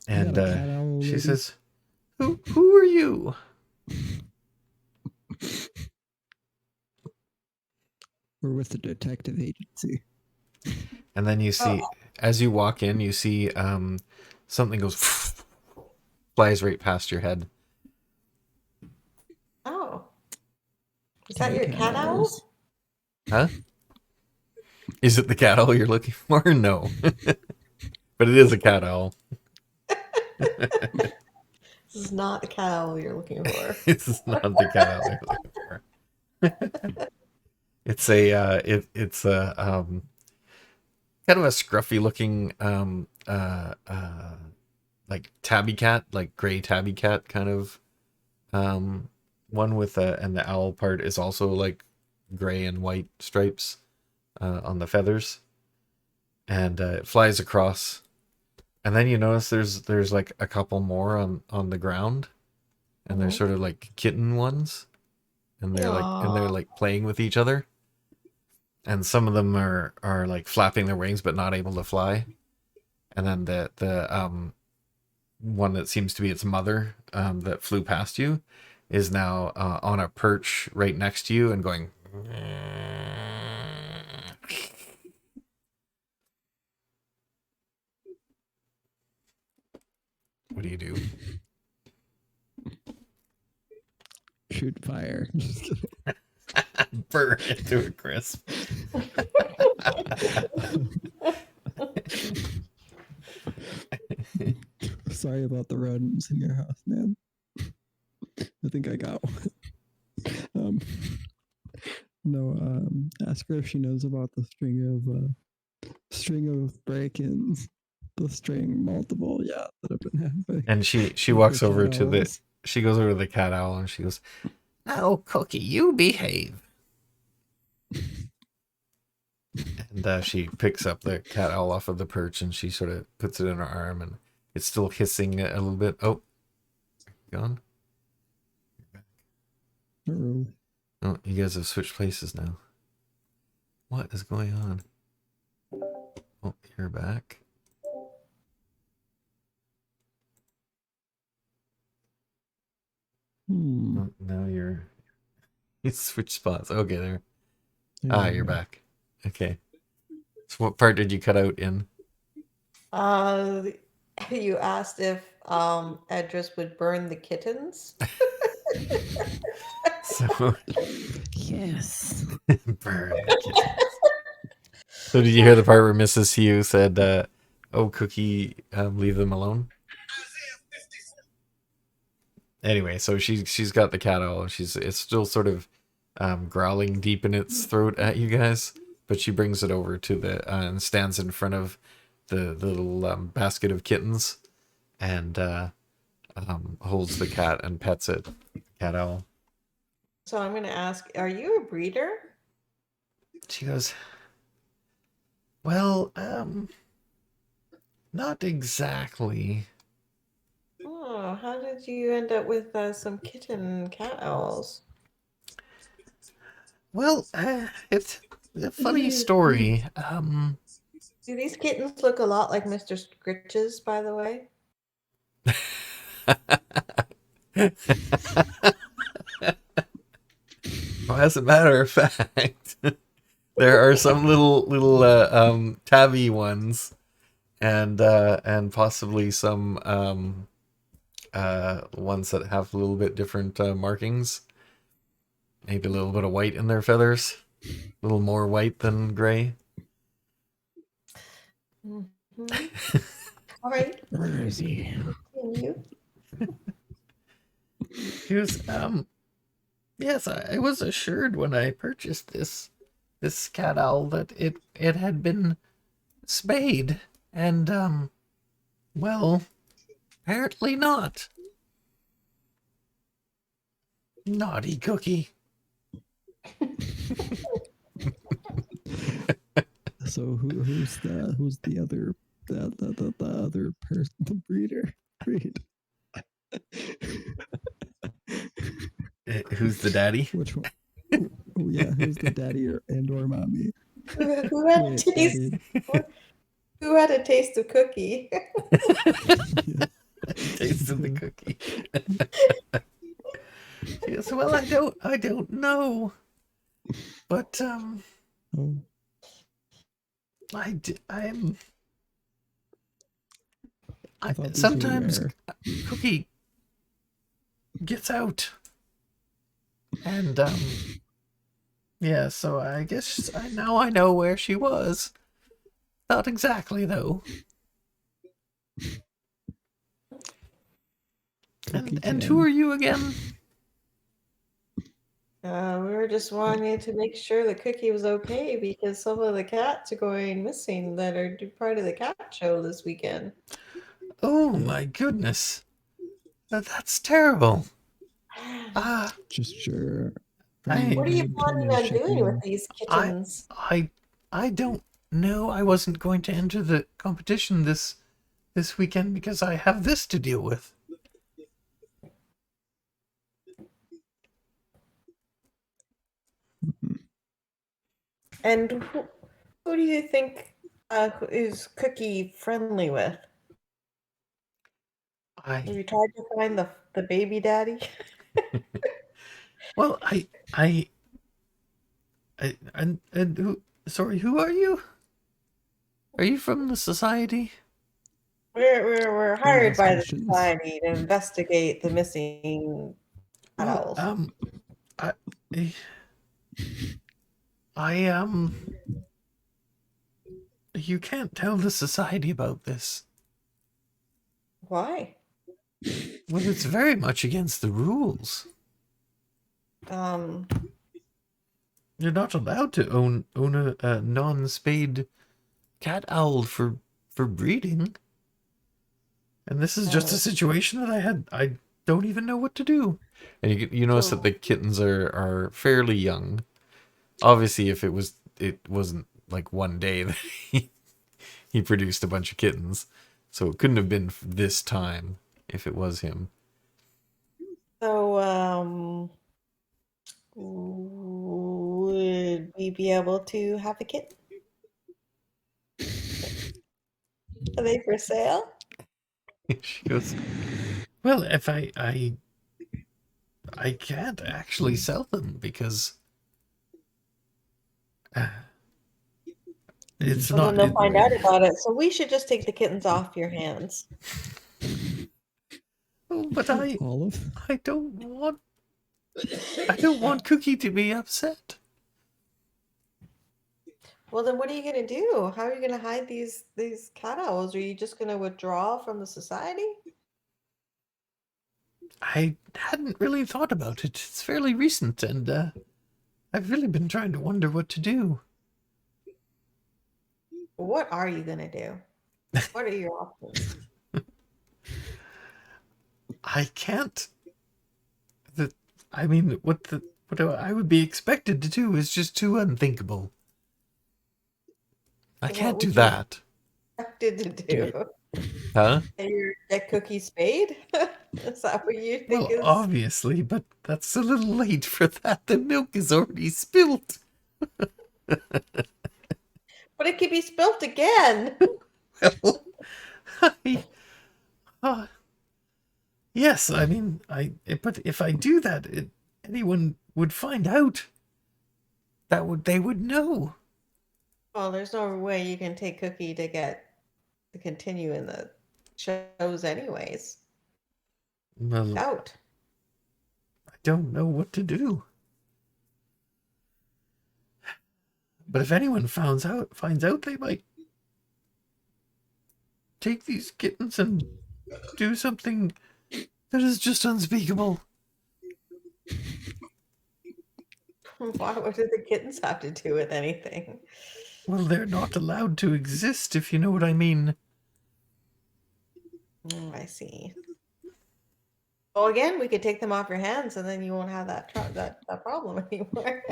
And she says, "Who are you?" We're with the detective agency. And then you see, as you walk in, you see something goes flies right past your head. Oh. Is that your CatOwl? Huh? Is it the CatOwl you're looking for? No. But it is a CatOwl. This is not the CatOwl you're looking for. This is not the CatOwl you're looking for. It's a kind of a scruffy looking like tabby cat, like gray tabby cat kind of one with and the owl part is also like gray and white stripes on the feathers, and it flies across, and then you notice there's like a couple more on the ground, and they're sort of like kitten ones, and they're like playing with each other, and some of them are like flapping their wings but not able to fly, and then the one that seems to be its mother that flew past you is now on a perch right next to you and going. What do you do? Shoot fire. Burn into a crisp. Sorry about the rodents in your house, man. I think I got one. Ask her if she knows about the string of break-ins, the string multiple, that have been happening. And she walks over to she goes over to the CatOwl and she goes, "Oh, Cookie, you behave." And she picks up the CatOwl off of the perch and she sort of puts it in her arm, and it's still hissing a little bit. Oh, gone. Uh-oh. Oh, you guys have switched places now. What is going on? Oh, you're back. Oh, now you switched spots. Okay, there. You're back. Okay. So what part did you cut out in? You asked if Edrus would burn the kittens. So yes. burn the kittens. So did you hear the part where Mrs. Hugh said, "Oh, Cookie, leave them alone"? Anyway, so she's got the CatOwl, and it's still sort of growling deep in its throat at you guys, but she brings it over to the and stands in front of the little basket of kittens, and holds the cat and pets it. CatOwl. So I'm going to ask, are you a breeder? She goes, "Well, not exactly." Oh, how did you end up with some kitten CatOwls? Well, it's a funny story. Do these kittens look a lot like Mr. Scritches, by the way? Well, as a matter of fact, there are some little tabby ones, and possibly some ones that have a little bit different markings. Maybe a little bit of white in their feathers. A little more white than gray. All right. Where is he? Continue. He was, yes, I was assured when I purchased this CatOwl that it had been spayed, and, well, apparently not. Naughty cookie. So who's the other the other person, the breeder? Who's the daddy? Which one? Oh, yeah, who's the daddy or mommy? Who had a Wait, taste? Who had a taste of cookie? Yeah. Tasted the cookie. Yes, well, I don't know, but Oh, I thought these were sometimes rare. Cookie gets out, and yeah. So I guess now I know where she was. Not exactly though. And who are you again? We were just wanting to make sure the cookie was okay because some of the cats are going missing that are part of the cat show this weekend. Oh my goodness, that's terrible. Just sure. What are you planning on doing with these kittens? I don't know. I wasn't going to enter the competition this weekend because I have this to deal with. And who do you think is Cookie friendly with? Have you tried to find the baby daddy? Well, and who? Sorry, who are you? Are you from the society? We're hired by the questions. society to investigate the missing Well, owls. You can't tell the society about this. Why? Well, it's very much against the rules. You're not allowed to own a non-spayed cat owl for breeding. And this is just a situation that I don't even know what to do. And you notice that the kittens are fairly young. Obviously, if it wasn't like one day that he produced a bunch of kittens, so it couldn't have been this time if it was him. So, would we be able to have a kitten? Are they for sale? She goes, well, if I can't actually sell them because it's Well, not. then they'll find out about it. So we should just take the kittens off your hands. Oh, but I don't want Cookie to be upset. Well, then what are you going to do? How are you going to hide these cat owls? Are you just going to withdraw from the society? I hadn't really thought about it. It's fairly recent, and I've really been trying to wonder what to do. What are you going to do? What are your options? I can't. What I would be expected to do is just too unthinkable. I can't do that. Expected to do? Huh? Get Cookie spayed? Is that what you think is? Obviously, but that's a little late for that. The milk is already spilt. But it could be spilt again. Well, yes, I mean, but if I do that, anyone would find out. They would know. Well, there's no way you can take Cookie to get to continue in the shows anyways. Well, Out. I don't know what to do. But if anyone finds out, they might take these kittens and do something that is just unspeakable. What do the kittens have to do with anything? Well, they're not allowed to exist, if you know what I mean. I see. Well, again, we could take them off your hands, and then you won't have that problem anymore.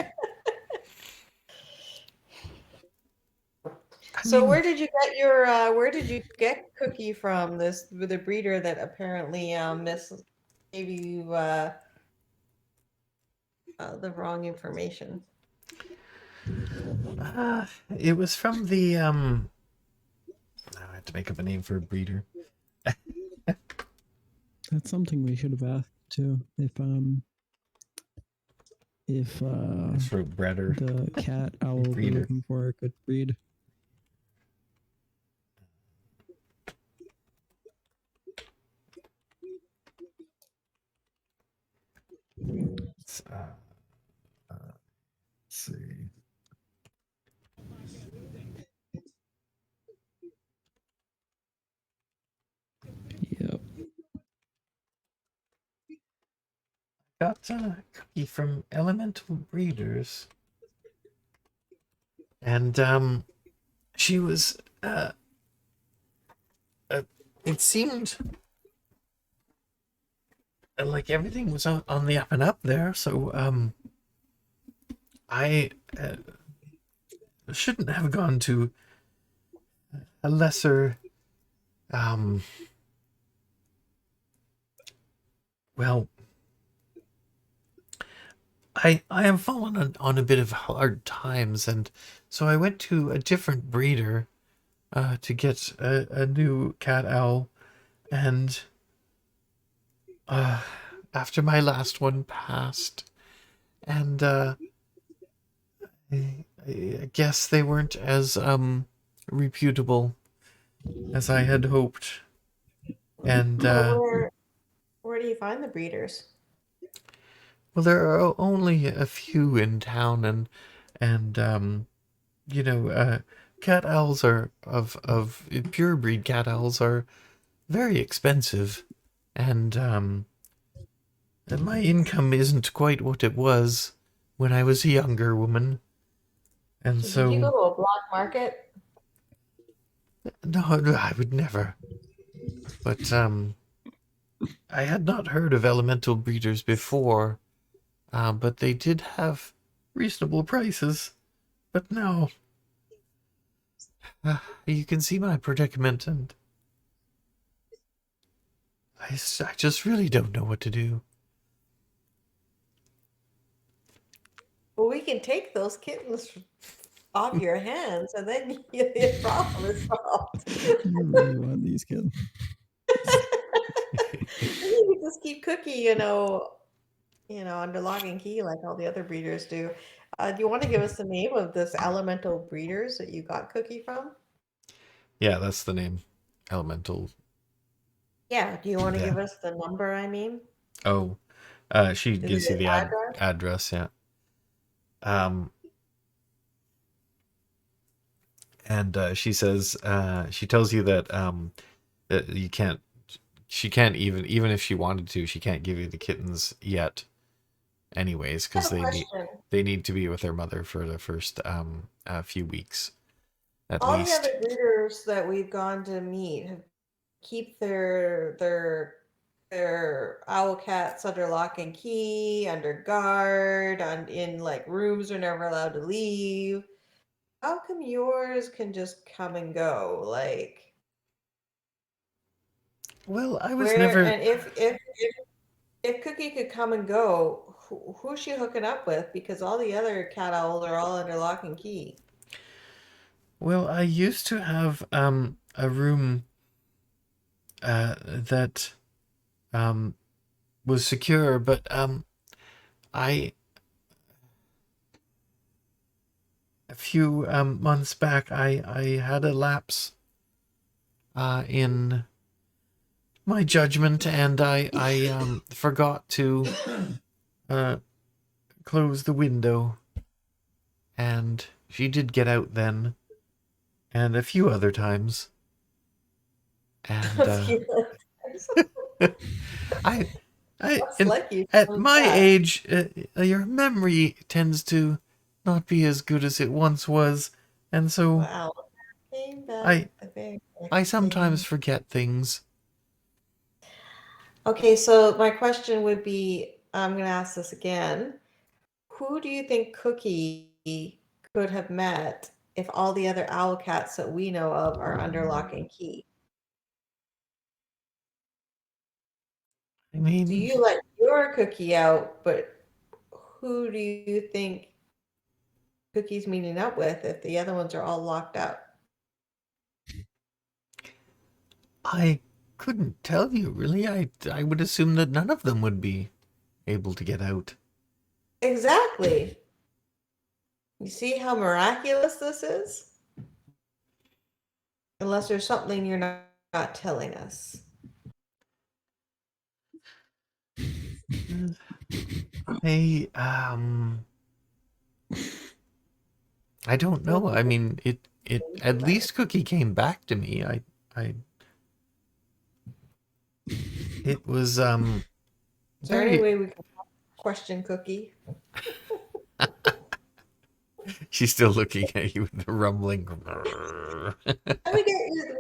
So where did you get your where did you get Cookie from? This with the breeder that apparently gave you the wrong information. It was from the I had to make up a name for a breeder. That's something we should have asked too. If It's for bredder. the cat owl we're Breeder. looking for could breed. Let's see. Yep. Got a cookie from Elemental Breeders. And she was it seemed like everything was on the up and up there, so I shouldn't have gone to a lesser well, I have fallen on a bit of hard times, and so I went to a different breeder to get a new cat owl, and after my last one passed, and I guess they weren't as reputable as I had hoped, and Where do you find the breeders? well, there are only a few in town, and you know, cat owls are of pure breed cat owls are very expensive, and my income isn't quite what it was when I was a younger woman, and Did you go so to a black market? no, I would never. But I had not heard of elemental breeders before, but they did have reasonable prices. But now you can see my predicament, and I just really don't know what to do. Well, we can take those kittens off your hands, and then the problem is solved. You really want these kids? You can just keep Cookie, under lock and key like all the other breeders do. Do you want to give us the name of this elemental breeders that you got Cookie from? Yeah, that's the name. Elemental. Yeah. Do you want to Yeah. give us the number? I mean, Oh, she Is gives it you the address? address, yeah. And she says, she tells you that that you can't, she can't even if she wanted to, she can't give you the kittens yet, anyways, because they need to be with their mother for the first few weeks, at All least. the other breeders that we've gone to meet keep their owl cats under lock and key, under guard, in like rooms they're never allowed to leave. How come yours can just come and go? Like, Well, I was where never. and if Cookie could come and go, who's she hooking up with? Because all the other cat owls are all under lock and key. Well, I used to have a room that was secure, but I a few months back I had a lapse in my judgment, and I forgot to close the window, and she did get out then, and a few other times, and I That's and like you. at So my bad. age, your memory tends to not be as good as it once was, and so Wow. Came back I the very I next sometimes day. forget things. Okay, so my question would be, I'm going to ask this again. Who do you think Cookie could have met if all the other owl cats that we know of are under lock and key? I So mean, you let your Cookie out, but who do you think Cookie's meeting up with if the other ones are all locked up? I couldn't tell you really. I would assume that none of them would be able to get out. Exactly. You see how miraculous this is? Unless there's something you're not telling us. I I don't know. I mean, it at least Cookie came back to me. I it was Is there any very. way we can question Cookie? She's still looking at you with the rumbling.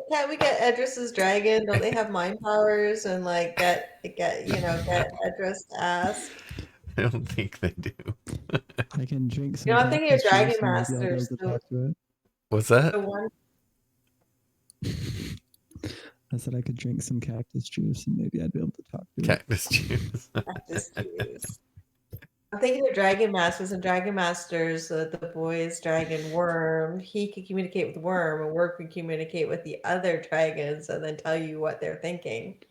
Can't we get Edrus's dragon? Don't they have mind powers and like get Edrus to ask? I don't think they do. I can drink some I'm thinking of cactus Dragon juice and maybe I'll be able Masters. to talk to it. What's that? The one I said I could drink some cactus juice and maybe I'd be able to talk to it. Cactus juice. Cactus juice. I'm thinking of Dragon Masters and Dragon Masters. The boy's dragon Worm. He can communicate with Worm, and Worm can communicate with the other dragons, and then tell you what they're thinking.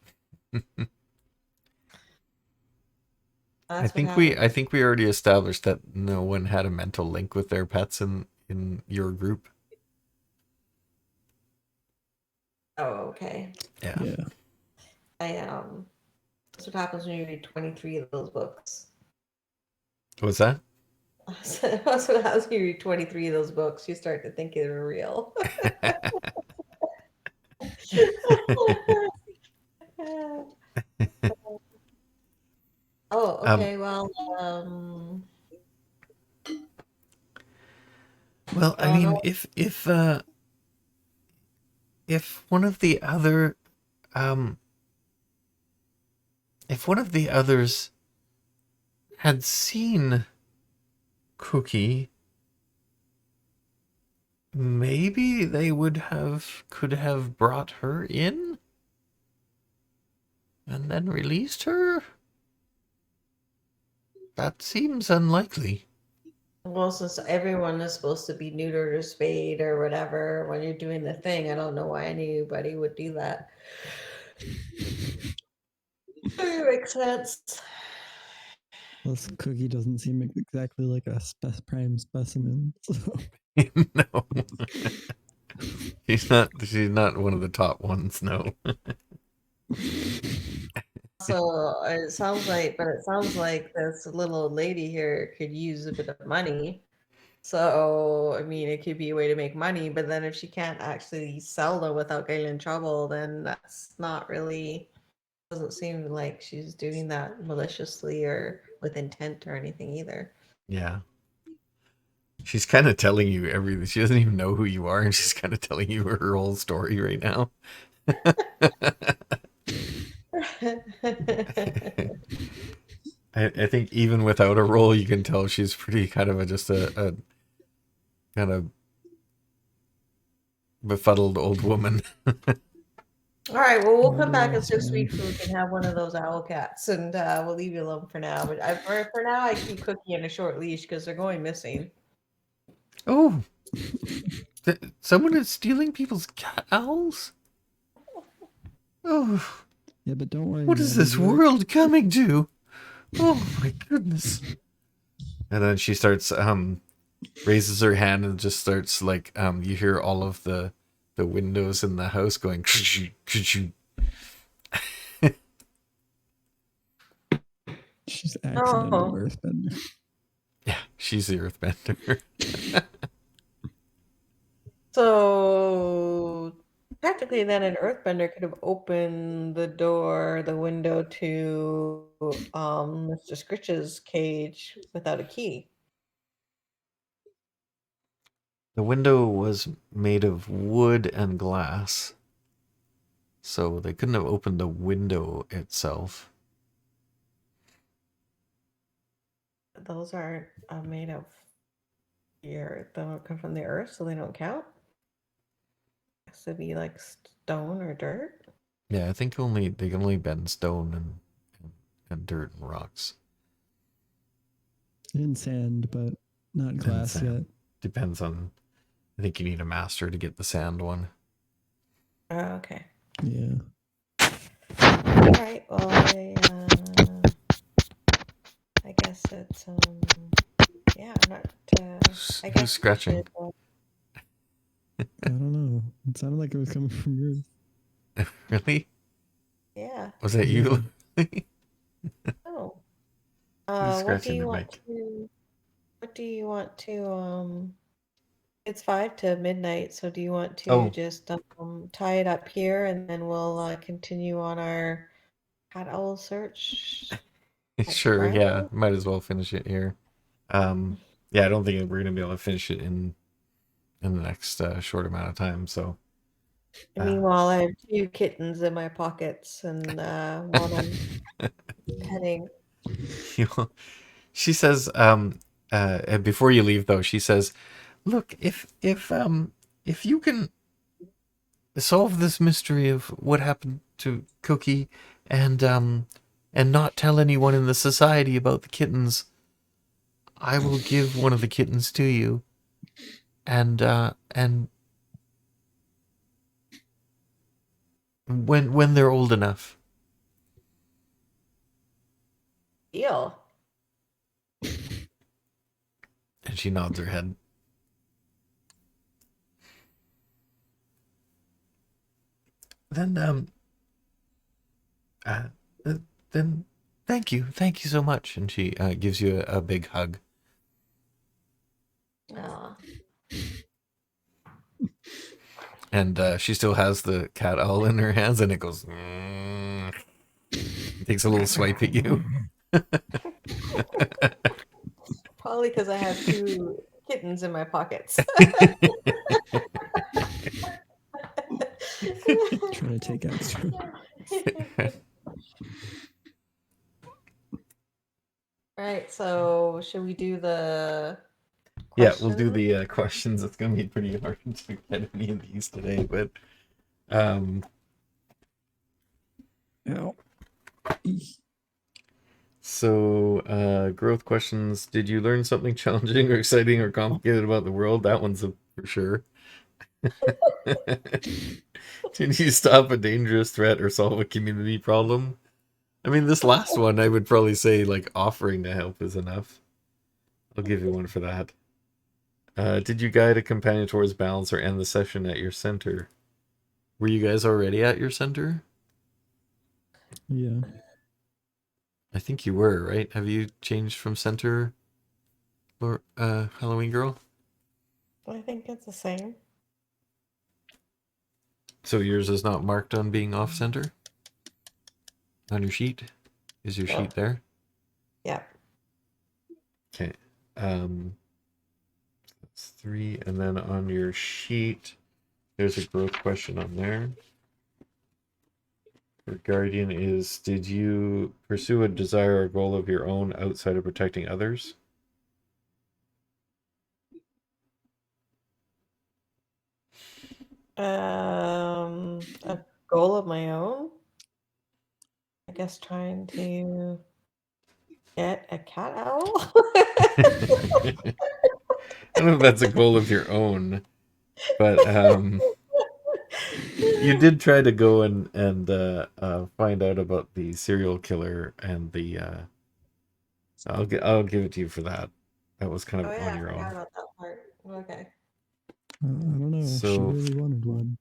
I think we already established that no one had a mental link with their pets in your group. Oh, okay. Yeah. That's what happens when you read 23 of those books. What's that? That's what happens when you read 23 of those books. You start to think they're real. Oh, okay. Well, I mean, if one of the other if one of the others had seen Cookie, maybe they could have brought her in and then released her. That seems unlikely. well, since everyone is supposed to be neutered or spayed or whatever when you're doing the thing, I don't know why anybody would do that. It makes sense. This Cookie doesn't seem exactly like a prime specimen. So. No. She's not one of the top ones, no. So it sounds like this little lady here could use a bit of money. So I mean, it could be a way to make money. But then if she can't actually sell them without getting in trouble, then that's not really. Doesn't seem like she's doing that maliciously or with intent or anything either. Yeah. She's kind of telling you everything. She doesn't even know who you are, and she's kind of telling you her whole story right now. I think even without a role, you can tell she's pretty kind of just a kind of befuddled old woman. All right, well, we'll come back in 6 weeks so we can have one of those owl cats, and we'll leave you alone for now. But for now, I keep Cookie in a short leash because they're going missing. Oh, someone is stealing people's cat owls? Oh. Yeah, but don't worry. What is this world coming to? Oh my goodness. And then she starts, raises her hand and just starts like, you hear all of the the windows in the house going. She's accidental Oh. earthbender. Yeah, she's the earthbender. So technically, then an earthbender could have opened the window to Mr. Scritch's cage without a key. The window was made of wood and glass, so they couldn't have opened the window itself. Those aren't made of the earth. They don't come from the earth, so they don't count. Has to be like stone or dirt. Yeah, I think they can only bend stone and dirt and rocks. And sand, but not glass sand. yet. Depends on. I think you need a master to get the sand one. Oh, okay. Yeah. All right. Well, I guess it's yeah. I'm not. I guess Who's scratching? I don't know. It sounded like it was coming from yours. Really? Yeah. Was that you? Oh. Who's What do scratching you the want mic? to? What do you want to? It's 5 to midnight, so do you want to just tie it up here and then we'll continue on our CatOwl search? Sure, Friday? yeah. Might as well finish it here. Yeah, I don't think we're gonna be able to finish it in the next short amount of time. So. Meanwhile, I have 2 kittens in my pockets and one I'm petting. She says, and before you leave though, she says, "Look, if you can solve this mystery of what happened to Cookie and not tell anyone in the society about the kittens, I will give one of the kittens to you. And when they're old enough." Deal. And she nods her head. Then then thank you so much. And she gives you a big hug. Aw. And she still has the CatOwl in her hands, and it goes. Takes a little swipe at you. Probably because I have 2 kittens in my pockets. Trying to take extra. Right, so should we do the Yeah, we'll do questions? the questions. It's going to be pretty hard to get any of these today, but Ow. so growth questions. Did you learn something challenging or exciting or complicated about the world? That one's for sure. Did you stop a dangerous threat or solve a community problem? I mean, this last one, I would probably say like offering to help is enough. I'll give you one for that. Did you guide a companion towards balance or end the session at your center? Were you guys already at your center? Yeah. I think you were, right? Have you changed from center or Halloween Girl? I think it's the same. So yours is not marked on being off center? On your sheet? Is your sheet there? Yeah. Okay. That's 3, and then on your sheet, there's a growth question on there. For Guardian is, did you pursue a desire or goal of your own outside of protecting others? A goal of my own? I guess trying to get a CatOwl? I don't know if that's a goal of your own, but you did try to go and find out about the serial killer and the I'll give it to you for that. That was kind of Oh yeah, on your I forgot own. about that part. Okay. I don't know. She So really wanted one.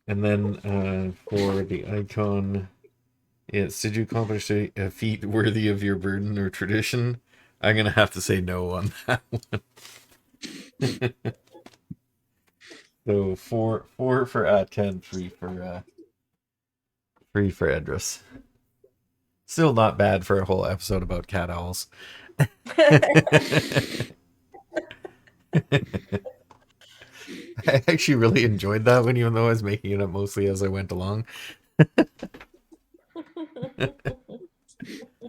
And then for the icon, it's did you accomplish a feat worthy of your burden or tradition? I'm gonna have to say no on that one. So four for Atka and three for Edrus. Still not bad for a whole episode about cat owls. I actually really enjoyed that one, even though I was making it up mostly as I went along.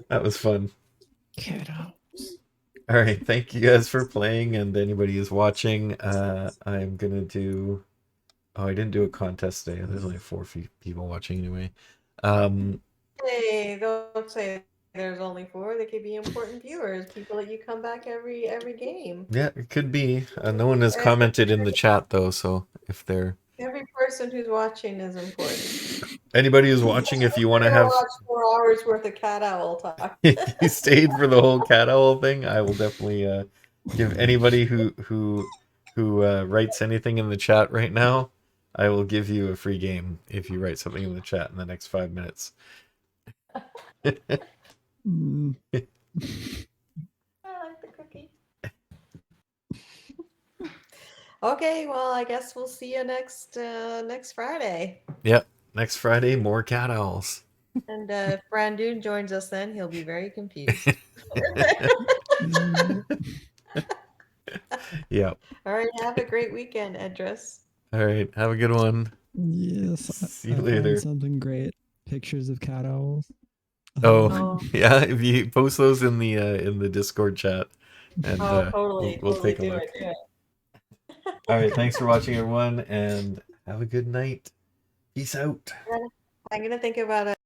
That was fun. Cat owls. All right, thank you guys for playing, and anybody who's watching. I'm gonna do. Oh, I didn't do a contest today. There's only 4 people watching anyway. Hey, don't say there's only 4. They could be important viewers, people that you come back every game. Yeah, it could be. No one has commented in the chat though, so if they're every person who's watching is important. Anybody who's watching, if you want to have watch 4 hours worth of cat owl talk. If you stayed for the whole CatOwl thing, I will definitely give anybody who writes anything in the chat right now, I will give you a free game if you write something in the chat in the next 5 minutes. Mm. I like the cookie. Okay, well, I guess we'll see you next Friday. Yep, next Friday, more cat owls. And if Brandon joins us then, he'll be very confused. Yep. All right, have a great weekend, Edrus. All right, have a good one. Yes. See you I later. found something great. Pictures of cat owls. Oh, yeah. If you post those in the Discord chat, and totally, we'll totally take a do look. it. Yeah. All right, thanks for watching, everyone, and have a good night. Peace out. I'm gonna think about it.